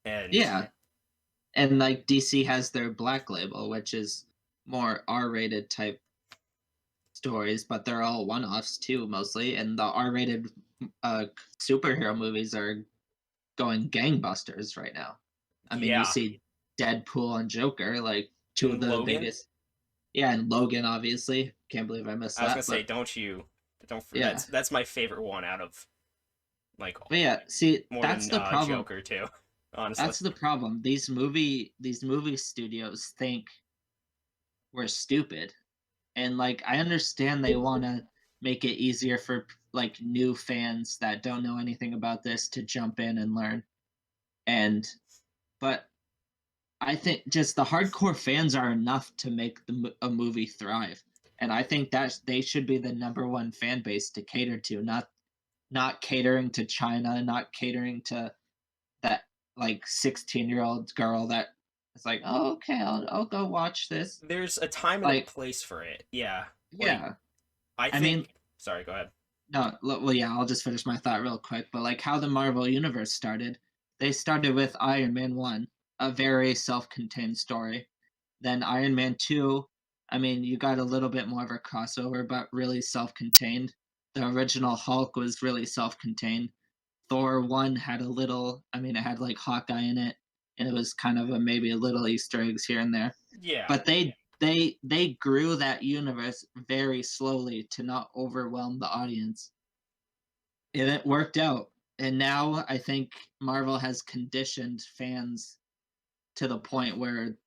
And yeah, and like DC has their Black Label, which is more R-rated type stories, but they're all one-offs too, mostly. And the R-rated uh, superhero movies are going gangbusters right now. I mean, you yeah, see Deadpool and Joker, like two of and the Logan, biggest. Yeah, and Logan, obviously. Can't believe I missed I was gonna that, say, but don't you, don't, yeah, that's my favorite one out of, like, but yeah. See, more that's than the problem. Joker, too, honestly. That's the problem. These movie studios think we're stupid, and like I understand they want to make it easier for like new fans that don't know anything about this to jump in and learn. And but I think just the hardcore fans are enough to make a movie thrive, and I think that they should be the number one fan base to cater to, not catering to China, not catering to that like 16-year-old girl that is like, oh, okay, I'll go watch this. There's a time and a Like, place for it. Yeah. Like, yeah, I I mean, think, sorry, go ahead. no, well, yeah, I'll just finish my thought real quick. But like how the Marvel Universe started, they started with Iron Man 1, a very self contained story. Then Iron Man 2, I mean, you got a little bit more of a crossover, but really self contained. The original Hulk was really self contained. Thor 1 had a little, I mean, it had like Hawkeye in it, and it was kind of a maybe a little Easter eggs here and there. Yeah. But they grew that universe very slowly to not overwhelm the audience, and it worked out. And now I think Marvel has conditioned fans to the point where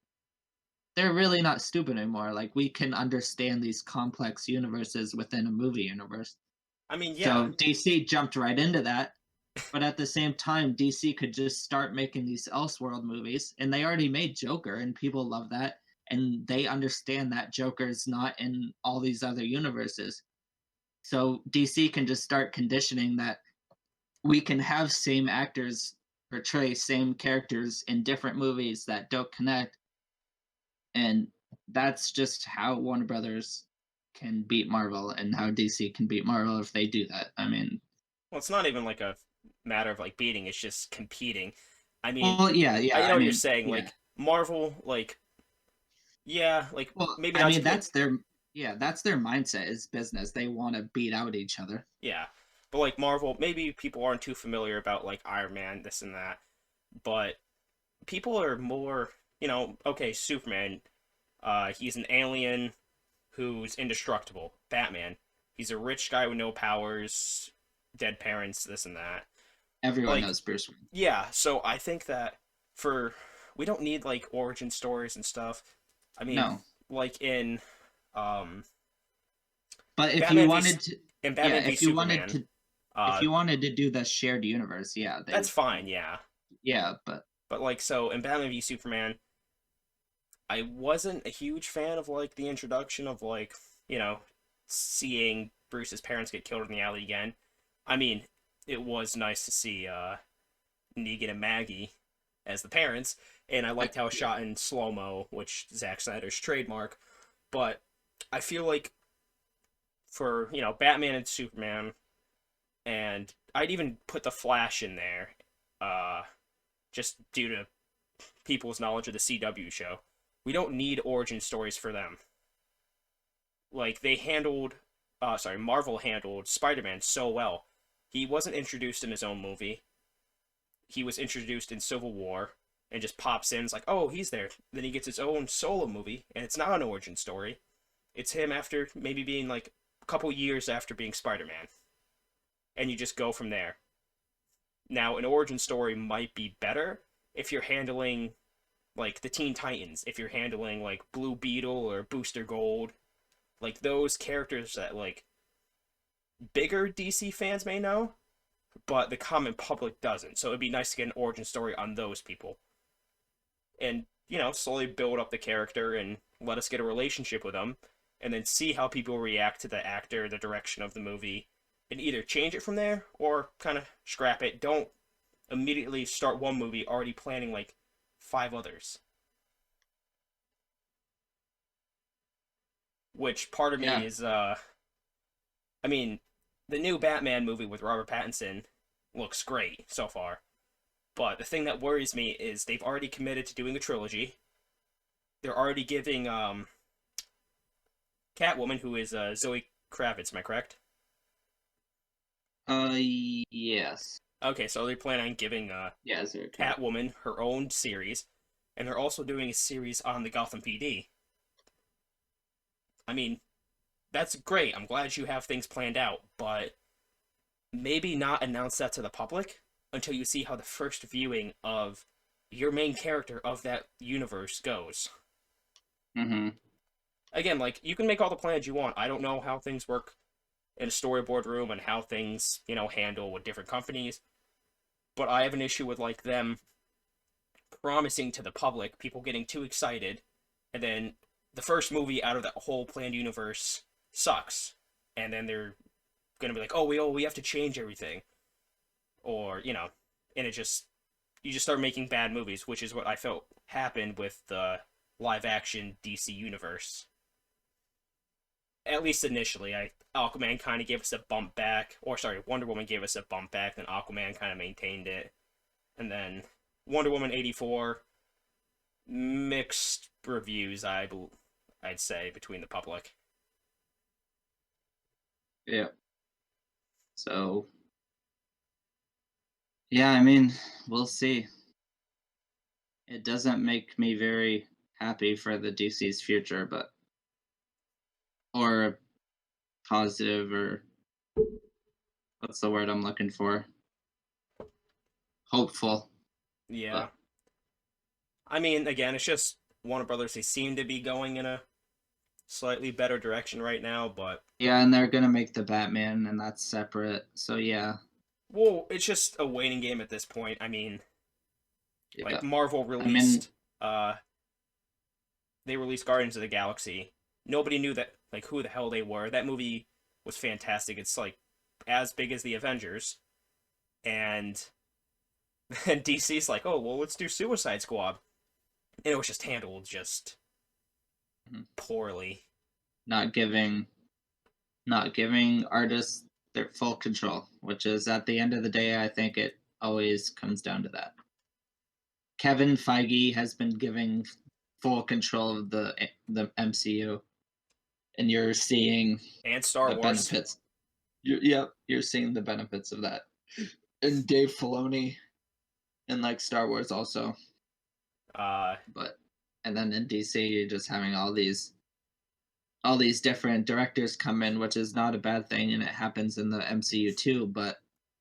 they're really not stupid anymore. Like we can understand these complex universes within a movie universe. I mean, yeah. So DC jumped right into that. But at the same time, DC could just start making these Elseworld movies, and they already made Joker, and people love that, and they understand that Joker is not in all these other universes. So DC can just start conditioning that we can have same actors portray same characters in different movies that don't connect, and that's just how Warner Brothers can beat Marvel and how DC can beat Marvel if they do that. I mean, Well, it's not even like a matter of like beating, it's just competing. I mean, well, yeah, yeah. I know I what you're mean, saying. yeah. Like, Marvel, like, yeah, like, Well, maybe I not mean, just. that's their mindset is business. They want to beat out each other. Yeah. But like Marvel, maybe people aren't too familiar about like Iron Man, this and that. But people are more, okay, Superman, he's an alien who's indestructible. Batman, he's a rich guy with no powers, dead parents, this and that. Everyone Like, knows Bruce Wayne. yeah, so I think that for we don't need like origin stories and stuff. I mean, No, like um but if you Batman v wanted to, in yeah, Batman v Superman, if uh you wanted to do the shared universe, yeah, that's fine, yeah. yeah, but But like so in Batman v Superman, I wasn't a huge fan of like the introduction of like, you know, seeing Bruce's parents get killed in the alley again. I mean, it was nice to see Negan and Maggie as the parents, and I liked how it was yeah, shot in slow mo, which Zack Snyder's trademark. But I feel like for Batman and Superman, and I'd even put the Flash in there, uh, just due to people's knowledge of the CW show. We don't need origin stories for them. Like they handled, Marvel handled Spider-Man so well. He wasn't introduced in his own movie. He was introduced in Civil War and just pops in. It's like, oh, he's there. Then he gets his own solo movie, and it's not an origin story. It's him after maybe being like a couple years after being Spider-Man, and you just go from there. Now, an origin story might be better if you're handling like the Teen Titans, if you're handling like Blue Beetle or Booster Gold, like those characters that like bigger DC fans may know, but the common public doesn't. So it'd be nice to get an origin story on those people and, slowly build up the character and let us get a relationship with them and then see how people react to the actor, the direction of the movie, and either change it from there or kind of scrap it. Don't immediately start one movie already planning like five others. Which part of me yeah. is, I mean, the new Batman movie with Robert Pattinson looks great so far. But the thing that worries me is they've already committed to doing a trilogy. They're already giving Catwoman, who is Zoe Kravitz, am I correct? Yes, Okay, so they're planning on giving yeah, Zero Cap. Catwoman her own series, and they're also doing a series on the Gotham PD. I mean, that's great. I'm glad you have things planned out, but maybe not announce that to the public until you see how the first viewing of your main character of that universe goes. Mm-hmm. Again, like you can make all the plans you want. I don't know how things work in a storyboard room and how things, handle with different companies, but I have an issue with like them promising to the public, people getting too excited, and then the first movie out of that whole planned universe sucks. And then they're gonna be like, we have to change everything. Or, and you just start making bad movies, which is what I felt happened with the live action DC universe. At least initially, Aquaman kind of gave us a bump back, or sorry, Wonder Woman gave us a bump back, then Aquaman kind of maintained it, and then Wonder Woman 84 mixed reviews, I'd say between the public. Yeah. So yeah, I mean, we'll see. It doesn't make me very happy for the DC's future, but or positive or what's the word I'm looking for? Hopeful. Yeah, But I mean, again, it's just Warner Brothers. They seem to be going in a slightly better direction right now, but yeah, and they're gonna make the Batman, and that's separate. So yeah, well, it's just a waiting game at this point. I mean, yeah. like Marvel I mean, released, they released Guardians of the Galaxy. Nobody knew that like who the hell they were. That movie was fantastic. It's like as big as the Avengers, and then DC's like, oh well, let's do Suicide Squad, and it was just handled just mhm, poorly. not giving not giving artists their full control, which is at the end of the day, I think it always comes down to that. Kevin Feige has been giving full control of the MCU, and you're seeing And Star the Wars. benefits. you're seeing the benefits of that. And Dave Filoni and like Star Wars also, Uh, but and then in DC you're just having all these different directors come in, which is not a bad thing, and it happens in the MCU too. But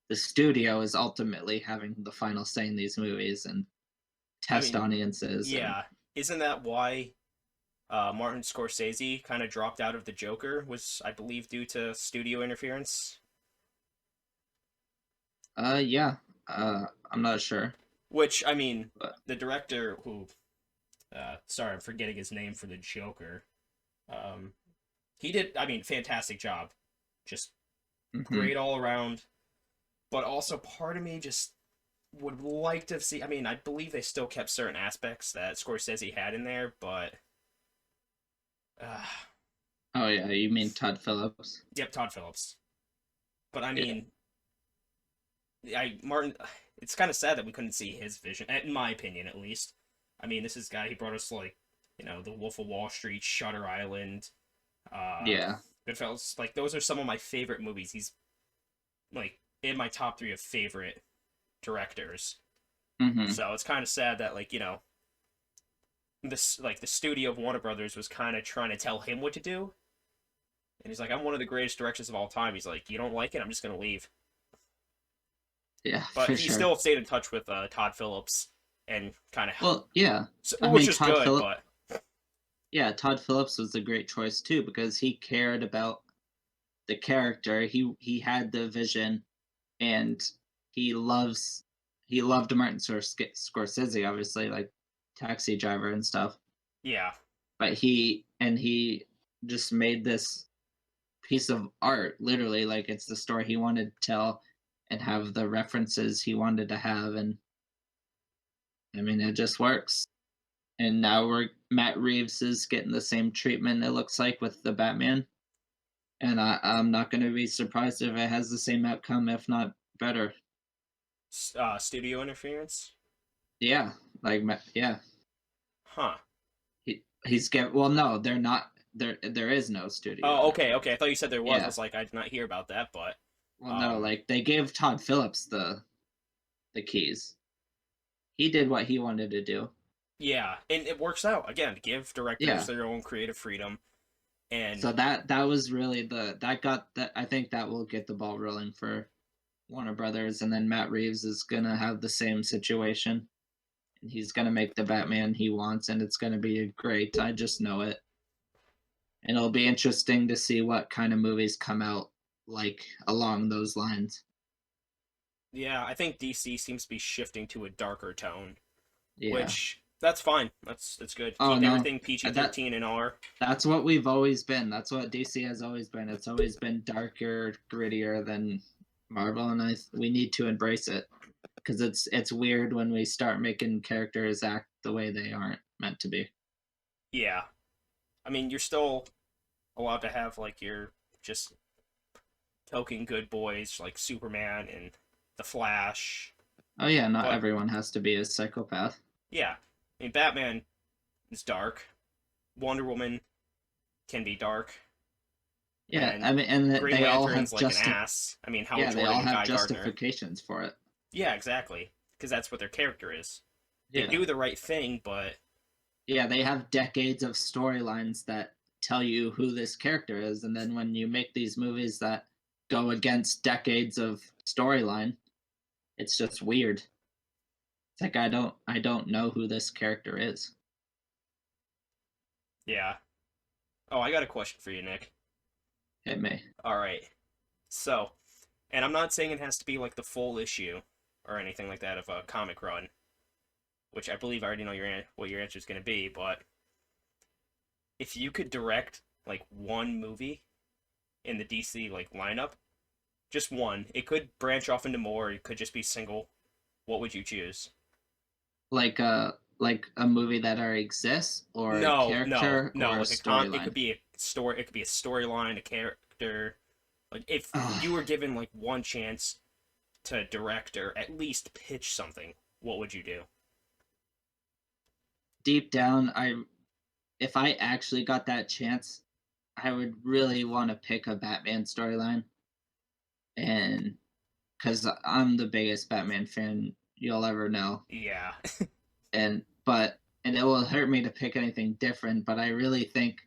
the studio is ultimately having the final say in these movies and I test mean, audiences. And yeah, isn't that why Martin Scorsese kind of dropped out of the Joker? Was I believe due to studio interference? yeah, I'm not sure, Which I mean, but the director who, sorry, I'm forgetting his name for the Joker. Um, he did, I mean, fantastic job, just hmm great all around. But also, part of me just would like to see. I mean, I believe they still kept certain aspects that Scorsese had in there, but uh, oh yeah, you mean Todd Phillips? yep, Todd Phillips. But I Yeah, mean, I Martin. It's kind of sad that we couldn't see his vision, in my opinion, at least. I mean, this is a guy he brought us like, The Wolf of Wall Street, Shutter Island, uh, yeah, Goodfellas. Like those are some of my favorite movies. He's like in my top three of favorite directors. hmm So it's kind of sad that this the studio of Warner Brothers was kind of trying to tell him what to do, and he's like, "I'm one of the greatest directors of all time." He's like, "You don't like it? I'm just gonna leave." yeah, But for he sure. still stayed in touch with Todd Phillips and kind of, Well, yeah, I which mean is good. But Todd Phillips was a great choice too because he cared about the character. He had the vision, and he loves he loved Martin Scorsese, obviously, like Taxi Driver and stuff. yeah, But he just made this piece of art, literally, like it's the story he wanted to tell and have the references he wanted to have, and I mean it just works. And now we're Matt Reeves is getting the same treatment it looks like with the Batman, and I'm not going to be surprised if it has the same outcome, if not better. studio interference, Yeah, like yeah, huh? he's get well. No, they're not. There is no studio Oh, okay, interference. okay. I thought you said there was. I Yeah. was like, I did not hear about that, but Well, no, um, like they gave Todd Phillips the keys. He did what he wanted to do. yeah, and it works out again. Give directors Yeah. their own creative freedom, and So that was really that got that. I think that will get the ball rolling for Warner Brothers, and then Matt Reeves is gonna have the same situation. And he's gonna make the Batman he wants, and it's gonna be great. I just know it. And it'll be interesting to see what kind of movies come out like along those lines. yeah, I think DC seems to be shifting to a darker tone, Yeah. which that's fine. That's good. Oh Keep no, everything PG that 13 and R. that's what we've always been. That's what DC has always been. It's always been darker, grittier than Marvel, and we need to embrace it because it's weird when we start making characters act the way they aren't meant to be. Yeah, I mean you're still allowed to have like your just token good boys like Superman and the Flash, Oh yeah, not but everyone has to be a psychopath. yeah, I mean Batman is dark. Wonder Woman can be dark, Yeah, and I mean, and Green they all Lantern's have like an ass. I mean Hal yeah, they Jordan all and have Guy Gardner. justifications for it. Yeah, exactly, because that's what their character is. They Yeah. do the right thing, but Yeah, they have decades of storylines that tell you who this character is, and then when you make these movies that go against decades of storyline, it's just weird. It's like I don't know who this character is. yeah. Oh, I got a question for you, Nick. Hit me. All right. So, and I'm not saying it has to be like the full issue or anything like that of a comic run, which I believe I already know what your answer is going to be. But if you could direct like one movie in the DC like lineup, just one, it could branch off into more. It could just be single. What would you choose? Like a movie that already exists, or a No, no, character, no. or a Like a it storyline. could be a story. It could be a storyline, a character. Like if Ugh. you were given like one chance to direct or at least pitch something, what would you do? Deep down, I if I actually got that chance, I would really want to pick a Batman storyline and because I'm the biggest Batman fan you'll ever know, Yeah. and it will hurt me to pick anything different, but I really think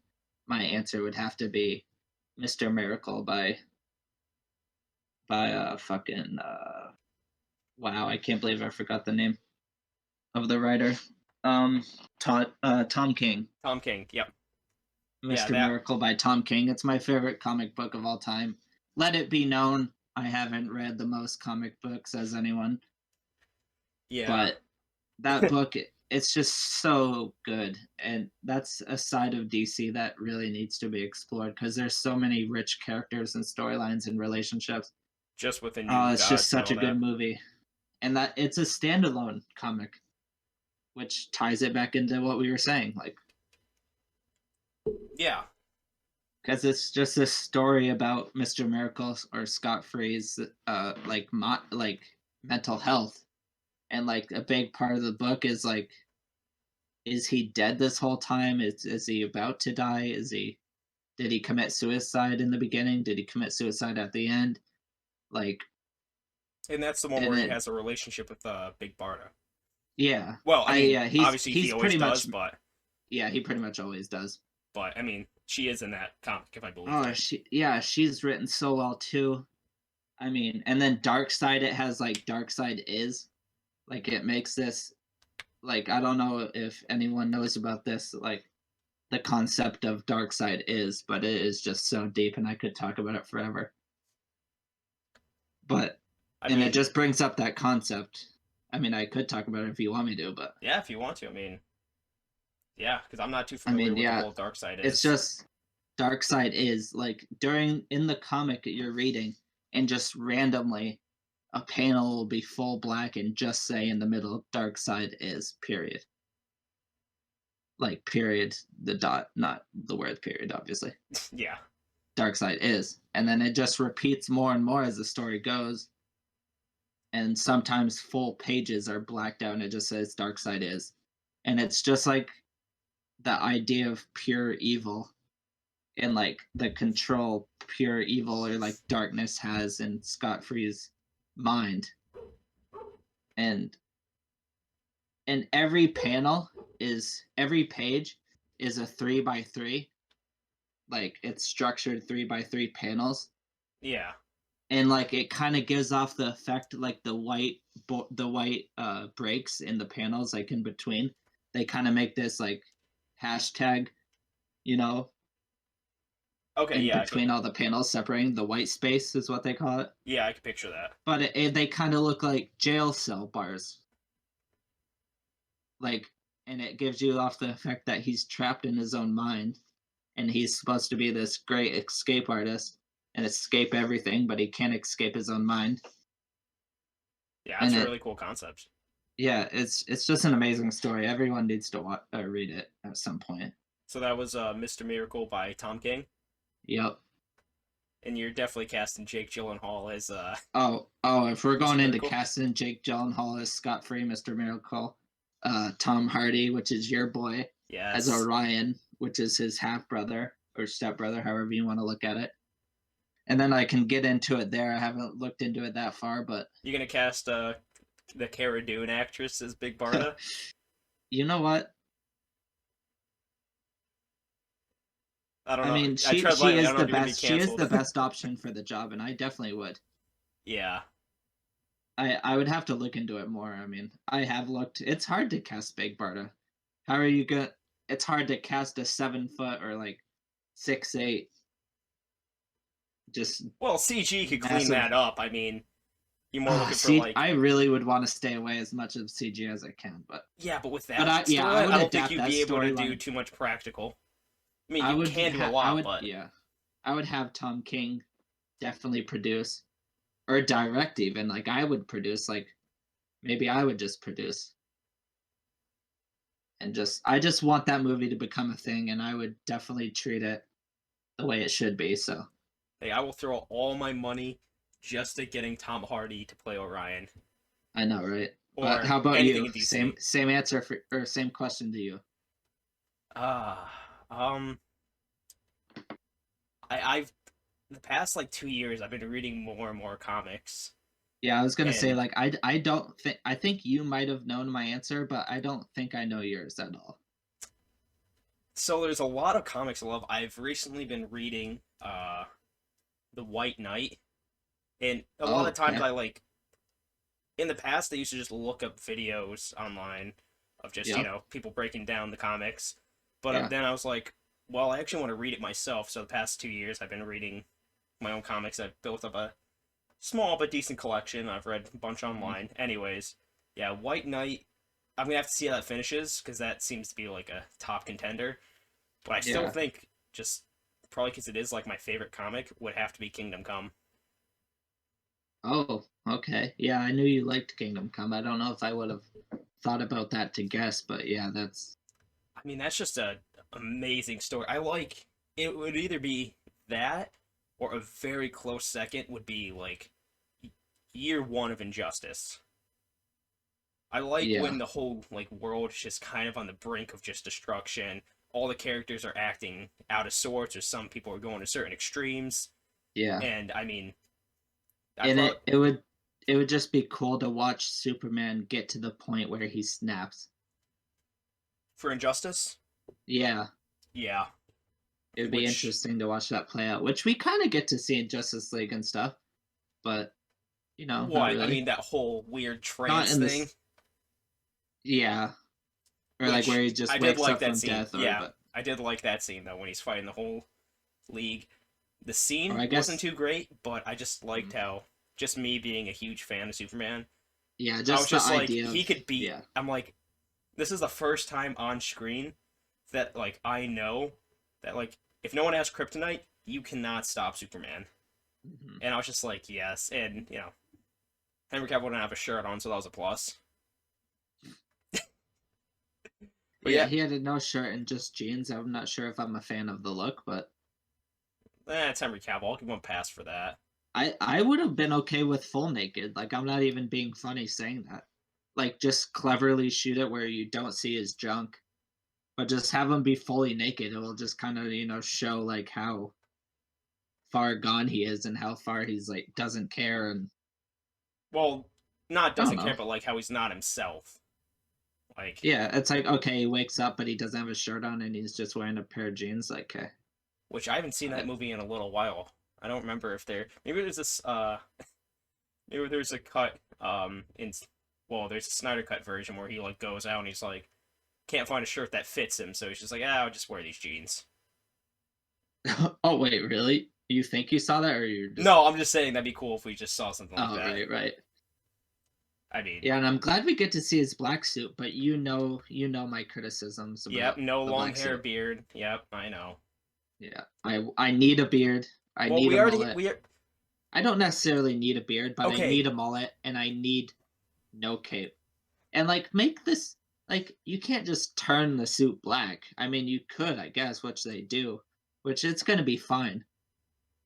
my answer would have to be Mr. Miracle by fucking wow, I can't believe I forgot the name of the writer. Um Tom King. Tom King. Yep. Yeah, Mr. that. Miracle by Tom King. It's my favorite comic book of all time. Let it be known I haven't read the most comic books as anyone, Yeah. but that book it's just so good, and that's a side of DC that really needs to be explored because there's so many rich characters and storylines and relationships. Just with the Oh, new it's just gods and such all a good that. movie, and that it's a standalone comic, which ties it back into what we were saying, like Yeah. because it's just a story about Mr. Miracle or Scott Free's like mental health, and like a big part of the book is like, is he dead this whole time? Is he about to die? Is he did he commit suicide in the beginning? Did he commit suicide at the end? Like, And that's the one and where he it has a relationship with Big Barda. yeah, Well, I I mean, yeah obviously he he's always pretty does, much but yeah he pretty much always does. I mean, she is in that comic, if I believe Oh, right. she's written so well too. I mean, and then Dark Side, it has like Dark Side is like it makes this like I don't know if anyone knows about this like the concept of Dark Side is, but it is just so deep, and I could talk about it forever. But I and it mean, just brings up that concept. I mean, I could talk about it if you want me to, but yeah, if you want to. I mean, yeah, because I'm not too I familiar mean, with the yeah, whole dark side it's is. just Dark Side is like during in the comic you're reading, and just randomly a panel will be full black and just say in the middle Dark Side is period. Like period, the dot, not the word period, obviously. Yeah. Dark Side is, and then it just repeats more and more as the story goes, and sometimes full pages are blacked out and it just says Dark Side is, and it's just like the idea of pure evil and like the control pure evil or like darkness has in Scott Free's mind, and every panel is every page is a 3 by 3, like it's structured 3 by 3 panels, Yeah. and like it kind of gives off the effect like the white breaks in the panels like in between, they kind of make this like hashtag, you know, Okay. in Yeah. between all the panels separating the white space is what they call it, Yeah, I can picture that. but they kind of look like jail cell bars, like, and it gives you off the effect that he's trapped in his own mind, and he's supposed to be this great escape artist and escape everything, but he can't escape his own mind. Yeah, And that's a it really cool concept. yeah, it's just an amazing story. Everyone needs to read it at some point. So that was Mr. Miracle by Tom King, Yep. and you're definitely casting Jake Gyllenhaal as Oh, if we're Mr. going into Miracle. casting, Jake Gyllenhaal as Scott Free, Mr. Miracle, Tom Hardy, which is your boy, as Yes. Orion, which is his half brother or step brother, however you want to look at it. And then I can get into it there. I haven't looked into it that far, but You gonna cast the Cara Dune actress as Big Barda? you know what? I don't I know. mean, I tread lightly. I don't know if you're gonna be she is canceled. the best option for the job, and I definitely would. Yeah. I would have to look into it more. I mean, I have looked. It's hard to cast Big Barda. How are you gonna? It's hard to cast a 7 foot or like 6'8", just Well, CG could clean massive. that up. I mean, you're more looking for like I really would want to stay away as much of CG as I can, yeah, but with but that I storyline, would I don't think adapt you'd that be able to do storyline. too much practical. I mean, I you would can do a lot, but yeah, I would have Tom King definitely produce or direct even. Like I would produce, like maybe I would just produce and just I just want that movie to become a thing, and I would definitely treat it the way it should be. So hey, I will throw all my money just at getting Tom Hardy to play Orion I know, right? But or how about anything you? in DC. Same answer for or same question to you. Ah, um, I've the past like 2 years, I've been reading more and more comics, Yeah, I was gonna say and like I don't think I think you might have known my answer, but I don't think I know yours at all. so there's a lot of comics I love. I've recently been reading The White Knight, and a lot Oh, of times okay. I like in the past I used to just look up videos online of just Yep. people breaking down the comics, but Yeah. then I was like, well, I actually want to read it myself. So the past 2 years I've been reading my own comics. I've built up a small but decent collection. I've read a bunch Mhm. online. Anyways, yeah, White Knight. I'm gonna have to see how that finishes because that seems to be like a top contender. But I still Yeah. think just probably because it is like my favorite comic would have to be Kingdom Come. Oh, okay. Yeah, I knew you liked Kingdom Come. I don't know if I would have thought about that to guess, but yeah, that's I mean, that's just a amazing story. I like it would either be that or a very close second would be like year one of Injustice. I like yeah. when the whole like world is just kind of on the brink of just destruction. All the characters are acting out of sorts, or some people are going to certain extremes. Yeah. And I mean, I And probably it would just be cool to watch Superman get to the point where he snaps. for Injustice, Yeah. yeah. It would be Which interesting to watch that play out, which we kind of get to see in Justice League and stuff, but not what? I really. mean, that whole weird Not trance in thing. this. Yeah, or like where Which he just I did wakes like up that from scene. death, or Yeah, but I did like that scene though when he's fighting the whole league. The or scene I wasn't guess too great, but I just liked mm, how just me being a huge fan of Superman, yeah, I was just the just like idea of he could beat. yeah. I'm like this is the first time on screen that like I know that like if no one has kryptonite, you cannot stop Superman. Mhm. And I was just like, yes. And Henry Cavill didn't have a shirt on, so that was a plus. But Yeah, yeah, he had a no shirt and just jeans. I'm not sure if I'm a fan of the look, but it's Henry Cavill. I'll give him a pass for that. I would have been okay with full naked. Like I'm not even being funny saying that. Like just cleverly shoot it where you don't see his junk, but just have him be fully naked. It will just kind of show like how far gone he is and how far he's like doesn't care and Well, not I don't doesn't know. care, but like how he's not himself. Like, Yeah, it's like okay, he wakes up but he doesn't have a shirt on and he's just wearing a pair of jeans. Like, okay, which I haven't seen that I, movie in a little while. I don't remember if there. Maybe there's this. Maybe there's a cut. In well, there's a Snyder cut version where he like goes out and he's like can't find a shirt that fits him, so he's just like, I'll just wear these jeans. oh wait, really? You think you saw that or you're just No, I'm just saying that'd be cool if we just saw something like oh that. right, right. I mean, Yeah, and I'm glad we get to see his black suit, but my criticisms yep, about no the long black hair, suit. beard. Yep, I know. Yeah. I need a beard. I Well, need a we already mullet. we are I don't necessarily need a beard, but I okay. need a mullet and I need no cape. And like make this like you can't just turn the suit black. I mean, you could, I guess, which they do, which it's going to be fine.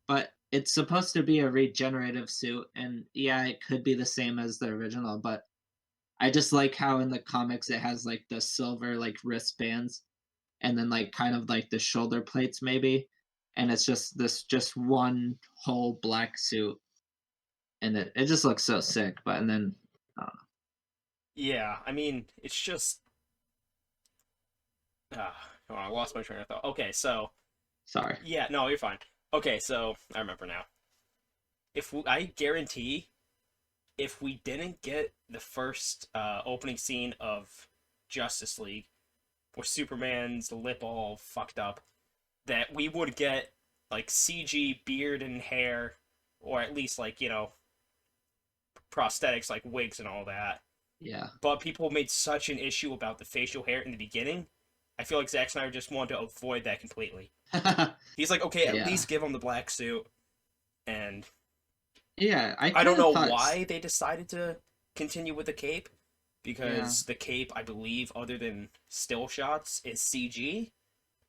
But it's supposed to be a regenerative suit and yeah, it could be the same as the original, but I just like how in the comics it has like the silver like wristbands and then like kind of like the shoulder plates maybe and it's just one whole black suit and it just looks so sick but and then I don't know. Yeah, I mean, it's just. Hold on, I lost my train of thought. Okay, so Sorry. yeah, no, you're fine. Okay, so I remember now. I guarantee if we didn't get the first opening scene of Justice League, where Superman's lip all fucked up, that we would get like CG beard and hair, or at least like prosthetics like wigs and all that. Yeah. But people made such an issue about the facial hair in the beginning. I feel like Zack Snyder just wanted to avoid that completely. He's like, okay, at yeah. least give him the black suit, and Yeah, I I don't kind of know thought why they decided to continue with the cape yeah. because the cape, I believe, other than still shots, is CG.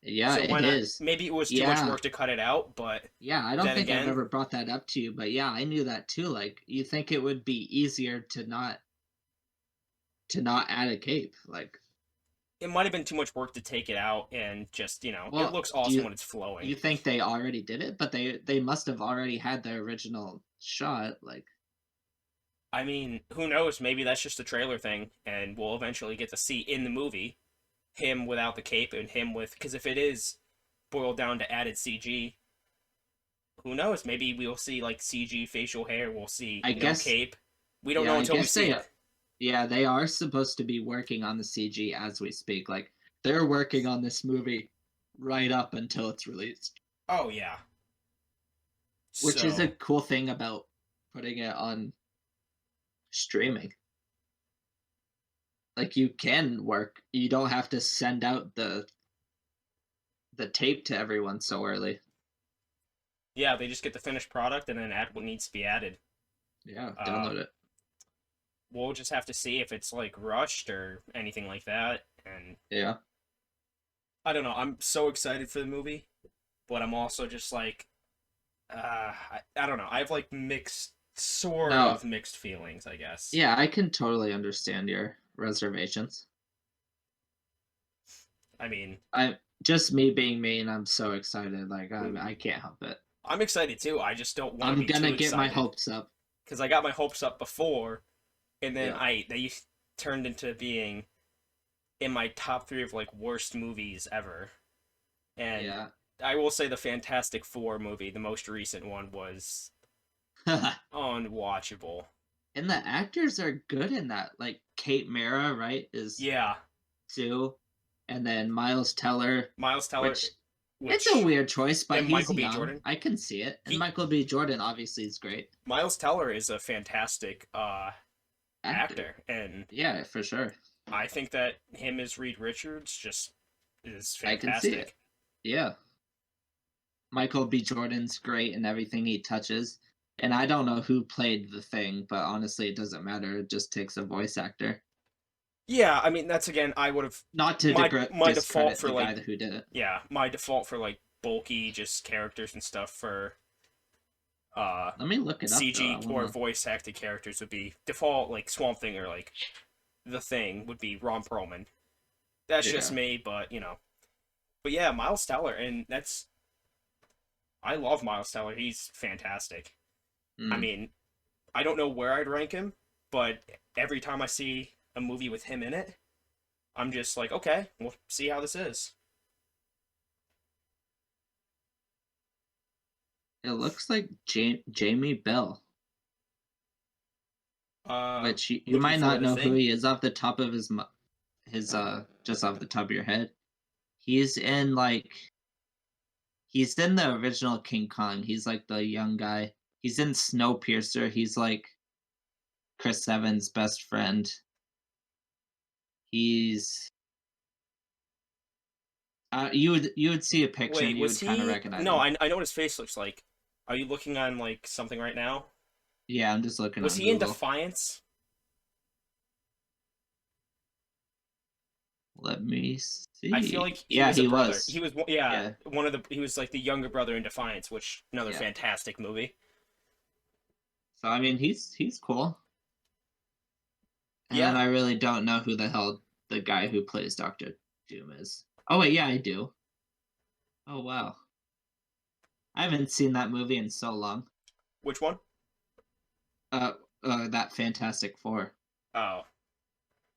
Yeah, So why it not? is. Maybe it was too much Yeah. work to cut it out, but Yeah, I don't then think I've again, ever brought that up to you, but yeah, I knew that too. Like you think it would be easier to not add a cape. Like it might have been too much work to take it out and just, it Well, looks do awesome you when it's flowing. you think they already did it? But they must have already had the original shot. Like, I mean, who knows? Maybe that's just a trailer thing, and we'll eventually get to see in the movie him without the cape and him with. Because if it is boiled down to added CG, who knows? Maybe we'll see like CG facial hair. We'll see I no guess, cape. We don't yeah, know I until we guess see they, it. yeah, they are supposed to be working on the CG as we speak. Like, they're working on this movie right up until it's released, Oh yeah. which is a So cool thing about putting it on streaming. Like, you can work. You don't have to send out the tape to everyone so early. yeah, they just get the finished product and then add what needs to be added. Yeah, Uh, download it. we'll just have to see if it's like rushed or anything like that. And Yeah. I don't know. I'm so excited for the movie, but I'm also just like, I don't know. I have like sort No, of mixed feelings, I guess. yeah, I can totally understand your reservations. I mean, I just me being me, and I'm so excited. Like, I can't help it. I'm excited too. I just don't want to I'm be too gonna get my excited hopes up. because I got my hopes up before, and then Yeah. they turned into being in my top three of like worst movies ever. And Yeah. I will say the Fantastic Four movie, the most recent one, was unwatchable. And the actors are good in that. Like Kate Mara, right, is Yeah, Sue, and then Miles Teller, Miles Teller, which it's a which weird choice, but and he's Michael B. young. Jordan. I can see it. And He Michael B. Jordan obviously is great Miles Teller is a fantastic actor. actor, and Yeah, for sure. I think that him as Reed Richards just is I can see it. fantastic. Yeah. Michael B. Jordan's great in everything he touches. And I don't know who played the thing, but honestly, it doesn't matter. It just takes a voice actor. Yeah, I mean that's again I would have Not to my default discredit for the like guy who did it. yeah, my default for like bulky just characters and stuff for uh Let me look it up though. I CG or wanna. voice acted characters would be default like Swamp Thing or like the Thing would be Ron Perlman. That's just Yeah. me, but But yeah, Miles Teller, and I love Miles Teller. He's fantastic. I Mm. mean, I don't know where I'd rank him, but every time I see a movie with him in it, I'm just like, okay, we'll see how this is. It looks like Jamie Bell, which you Looking might for not the know who Thing. he is off the top of his just off the top of your head. He's in like he's in the original King Kong. He's like the young guy. He's in Snowpiercer. He's like Chris Evans' best friend. He's you would see a picture and Wait, you was would kind of he? recognize No, him. I know what his face looks like. Are you looking on like something right now? Yeah, I'm just looking Was on he in Google. Defiance? Let me I feel see. like he Yeah, was a he brother. was. He was yeah, Yeah, one of the he was like the younger brother in Defiance, which another yeah. fantastic movie. So I mean, he's cool. And then Yeah, I really don't know who the hell the guy who plays Doctor Doom is. Oh wait, yeah, I do. Oh wow, I haven't seen that movie in so long. which one? Uh, that Fantastic Four. Oh,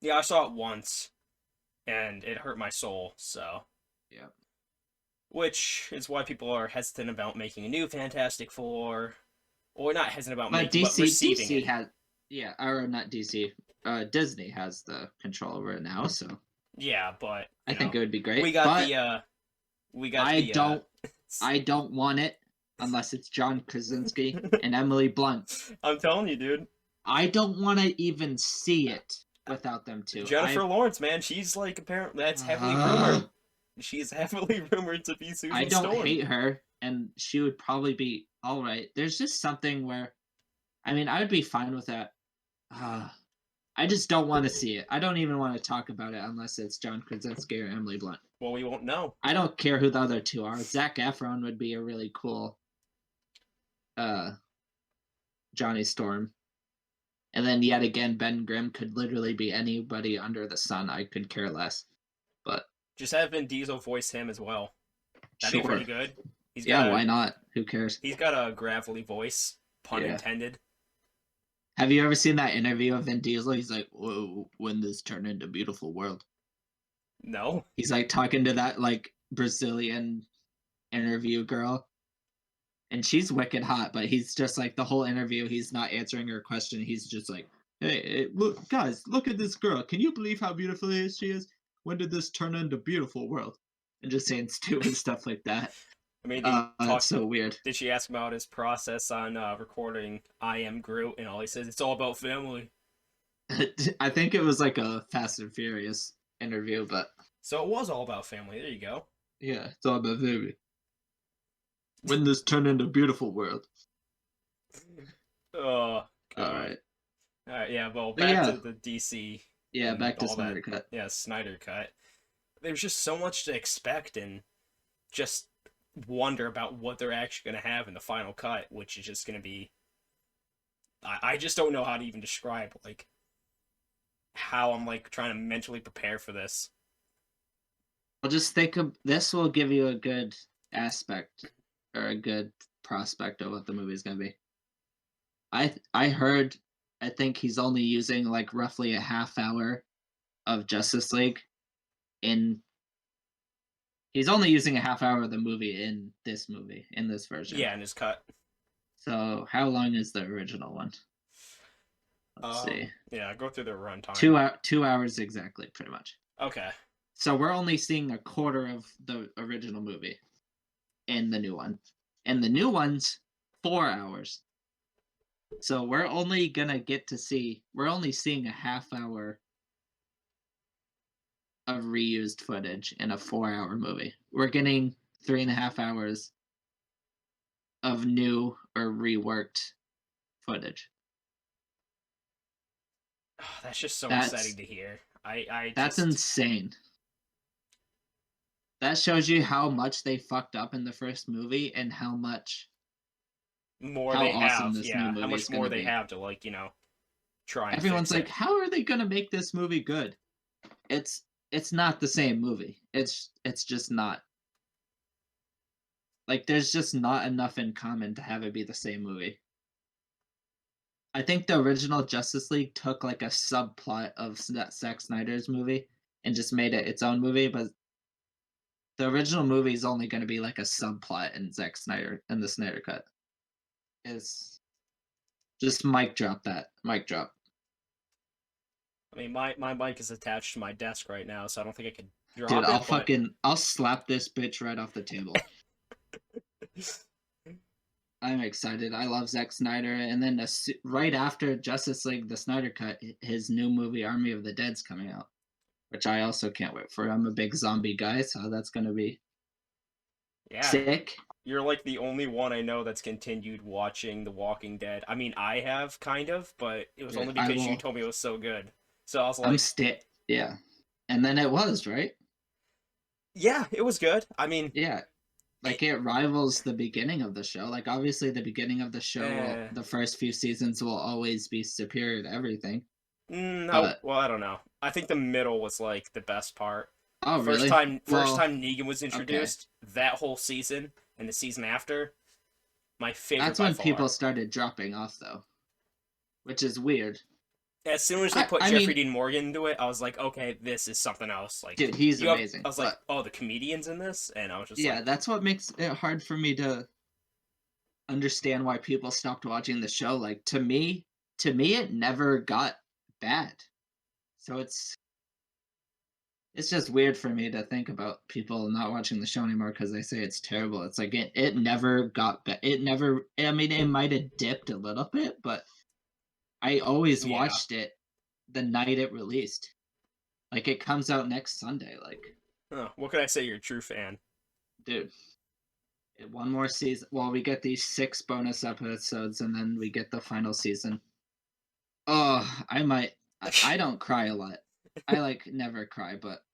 yeah, I saw it once and it hurt my soul. So, Yeah. which is why people are hesitant about making a new Fantastic Four, or not hesitant about But making, but DC receiving DC it. has yeah, or not DC. Disney has the control over it now, so Yeah, but I think it would be we great. got But the we got I the don't I don't want it unless it's John Krasinski and Emily Blunt. I'm telling you, dude. I don't want to even see it without them two. Jennifer Lawrence, man, she's like apparently that's heavily Uh, rumored. She's heavily rumored to be I Susan don't Storm. hate her, and she would probably be all right. There's just something where, I mean, I would be fine with that. Uh, I just don't want to see it. I don't even want to talk about it unless it's John Krasinski or Emily Blunt. Well, we won't know. I don't care who the other two are. Zac Efron would be a really cool uh, Johnny Storm. And then yet again, Ben Grimm could literally be anybody under the sun. I could care less. Just have Vin Diesel voice him as well. That'd be Sure. pretty good. He's Yeah, got a why not? Who cares? he's got a gravelly voice, pun Yeah. intended. Have you ever seen that interview of Vin Diesel? He's like, "Whoa, when this turned into beautiful world." No. He's like talking to that like Brazilian interview girl, and she's wicked hot. But he's just like the whole interview, he's not answering her question. He's just like, "Hey, look, guys, look at this girl. Can you believe how beautiful she is? When did this turn into beautiful world?" And just saying stupid stuff like that. I mean, they It's talked. so weird. Did she ask about his process on recording "I Am Groot"? And all he says, "It's all about family." I think it was like a Fast and Furious interview, but So it was all about family. There you go. yeah, it's all about baby. When this turned into beautiful world. Oh All God. right. All right. Yeah. Well, But back yeah, to the DC yeah, and back to all that. Snyder Cut. Yeah, Snyder cut. There's just so much to expect and just wonder about what they're actually going to have in the final cut, which is just going to be. I just don't know how to even describe like how I'm like trying to mentally prepare for this. Well, just think of this will give you a good aspect or a good prospect of what the movie is going to be. I heard I think he's only using like roughly a half hour of Justice League in he's only using a half hour of the movie in this version. Yeah, in his cut. So how long is the original one? Let's see. Yeah, go through the runtime. 2 hours exactly, pretty much. Okay. So we're only seeing a quarter of the original movie in the new one. And the new one's 4 hours. So we're only seeing a half hour of reused footage in a 4 hour movie. We're getting 3.5 hours of new or reworked footage. Oh, that's just so That's exciting to hear. I that's just insane. That shows you how much they fucked up in the first movie and more how they awesome have, this new yeah, how movie is much going more to they be. have to like, try and Everyone's fix like, it. how are they going to make this movie good? It's not the same movie. It's just not. Like there's just not enough in common to have it be the same movie. I think the original Justice League took like a subplot of Zack Snyder's movie and just made it its own movie, but the original movie is only going to be like a subplot in Zack Snyder in the Snyder cut. Is just mic drop that. Mic drop. I mean, my mic is attached to my desk right now, so I don't think I could Dude, drop it, but I'll slap this bitch right off the table. I'm excited. I love Zack Snyder, and then right after Justice League, the Snyder Cut, his new movie Army of the Dead's coming out, which I also can't wait for. I'm a big zombie guy, so that's gonna be yeah, sick. you're like the only one I know that's continued watching The Walking Dead. I mean, I have kind of, but it was Yeah, only I because you will. told me it was so good. So I was I'm like, yeah, and then it was right. yeah, it was good. I mean, Yeah, it, like it rivals the beginning of the show. Like obviously, the beginning of the show will eh, the first few seasons will always be superior to everything. no, But well, I don't know. I think the middle was like the best part. oh First really? time, first Well, time Negan was okay. introduced, that whole season and the season after, my favorite That's by when far. people started dropping off though, which is weird. As soon as they put I Jeffrey mean, Dean Morgan into it, I was like, okay, this is something else. Like dude, he's you have, I amazing. was like, But oh, the comedians in this, and I was just yeah, like, that's what makes it hard for me to understand why people stopped watching the show. Like to me it never got bad. So it's just weird for me to think about people not watching the show anymore because they say it's terrible. It's like it never got it never I mean it might have dipped a little bit, but I always yeah. watched it the night it released. Like it comes out next Sunday. Like, Huh, what could I say? You're a true fan. dude, one more season. Well, we get these 6 bonus episodes, and then we get the final season. Oh, I might. I don't cry a lot. I like never cry, but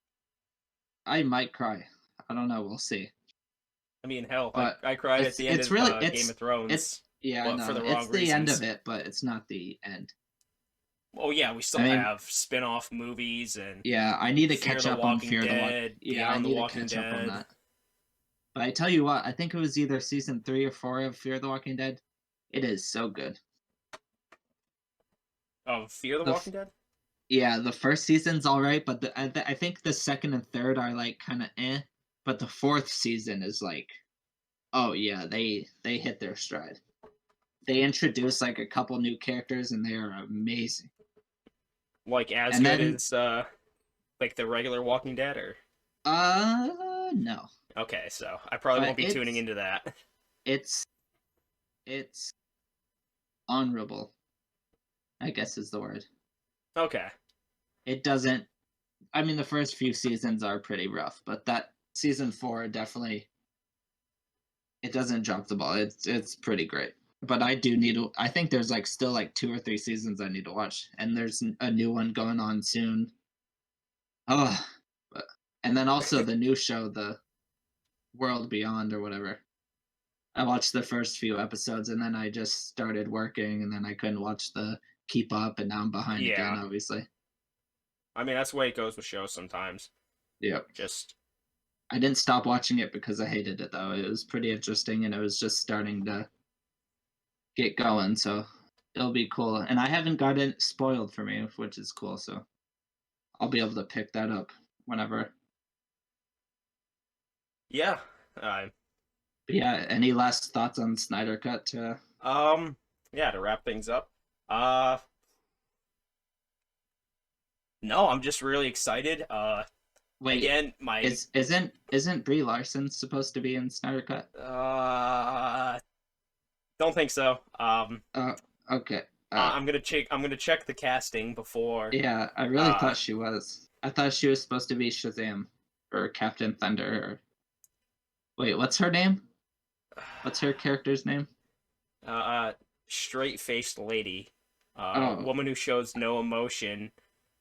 I might cry. I don't know. We'll see. I mean, hell, But I cried at the end it's of really Game of it's Thrones, yeah. I but for know the it's wrong the end reasons. of it, but it's not the end. Oh yeah, we I still mean, have spin-off movies and yeah, I need to Fear catch the up on Walking Fear the Walk. Dead, Yeah, I Beyond the need to Walking catch up on Dead. that. But I tell you what, I think it was either season 3 or 4 of Fear the Walking Dead. It is so good. Oh, Fear the The Walking Dead? Yeah, the first season's all right, but I think the second and third are like kind of eh. But the fourth season is like, oh yeah, they hit their stride. They introduce like a couple new characters, and they are amazing. Like as And good then, as like the regular Walking Dead or no, okay, so I probably but won't be tuning into that. it's it's honorable, I guess is the word. Okay. It doesn't. I mean, the first few seasons are pretty rough, but that season 4 definitely it doesn't drop the ball. It's pretty great. But I do need to. I think there's like still like 2 or 3 seasons I need to watch, and there's a new one going on soon. Oh, but, and then also the new show, the World Beyond or whatever. I watched the first few episodes, and then I just started working, and then I couldn't watch the keep up, and now I'm behind again. Yeah. Obviously, I mean, that's the way it goes with shows sometimes. yep. Just I didn't stop watching it because I hated it though. It was pretty interesting, and it was just starting to get going. So it'll be cool. And I haven't got it spoiled for me, which is cool. So I'll be able to pick that up whenever. yeah. Uh, But yeah, any last thoughts on Snyder Cut? um yeah, to wrap things up. Uh no, I'm just really excited. Wait, Again, my isn't Brie Larson supposed to be in Snyder Cut? don't think so. Uh, okay. I'm gonna check the casting before Yeah, I really uh thought she was. I thought she was supposed to be Shazam or Captain Thunder. Wait, what's her name? What's her character's name? uh straight-faced lady. Oh, Woman who shows no emotion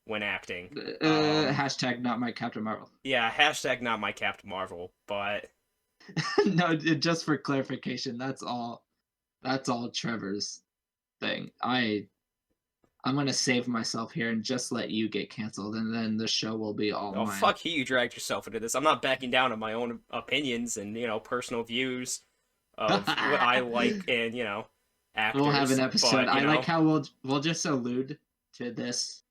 when acting. hashtag not my Captain Marvel. Yeah, hashtag not my Captain Marvel, but No, just for clarification, that's all. That's all Trevor's thing. I'm gonna save myself here and just let you get canceled, and then the show will be all oh mine. fuck you dragged yourself into this. I'm not backing down on my own opinions and, personal views of what I like and, We'll have an actors, episode. but, I like how we'll just allude to this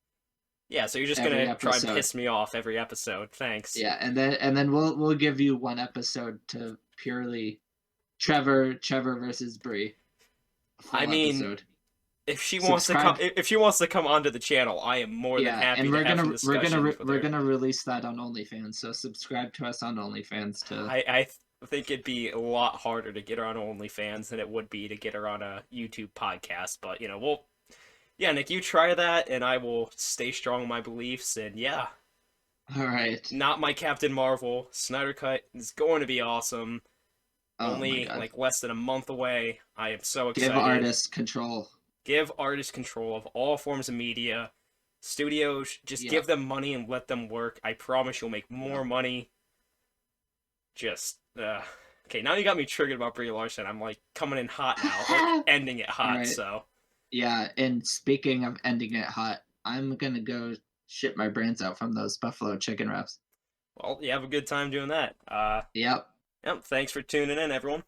yeah, so you're just every gonna try and episode. piss me off every episode. Thanks. Yeah, and then we'll give you one episode to purely Trevor versus Bree, I full mean, episode. come Subscribe. if she wants to come onto the channel, I am more than Yeah, and happy to we're have some gonna we're gonna discussions with we're her. gonna release that on OnlyFans. So subscribe to us on OnlyFans to. I think it'd be a lot harder to get her on OnlyFans than it would be to get her on a YouTube podcast. But yeah, Nick, you try that, and I will stay strong in my beliefs. And yeah, All right. not my Captain Marvel. Snyder Cut is going to be awesome. Oh my Only God. like less than a month away. I am so Give excited. artists control. Give artists control of all forms of media. Studios, just give Yep. them money and let them work. I promise you'll make more Yep. money. Just okay. Now you got me triggered about Brie Larson. I'm like coming in hot now, like All ending it hot. right. So Yeah, and speaking of ending it hot, I'm gonna go shit my brains out from those buffalo chicken wraps. well, you have a good time doing that. Yep. Yep. Thanks for tuning in, everyone.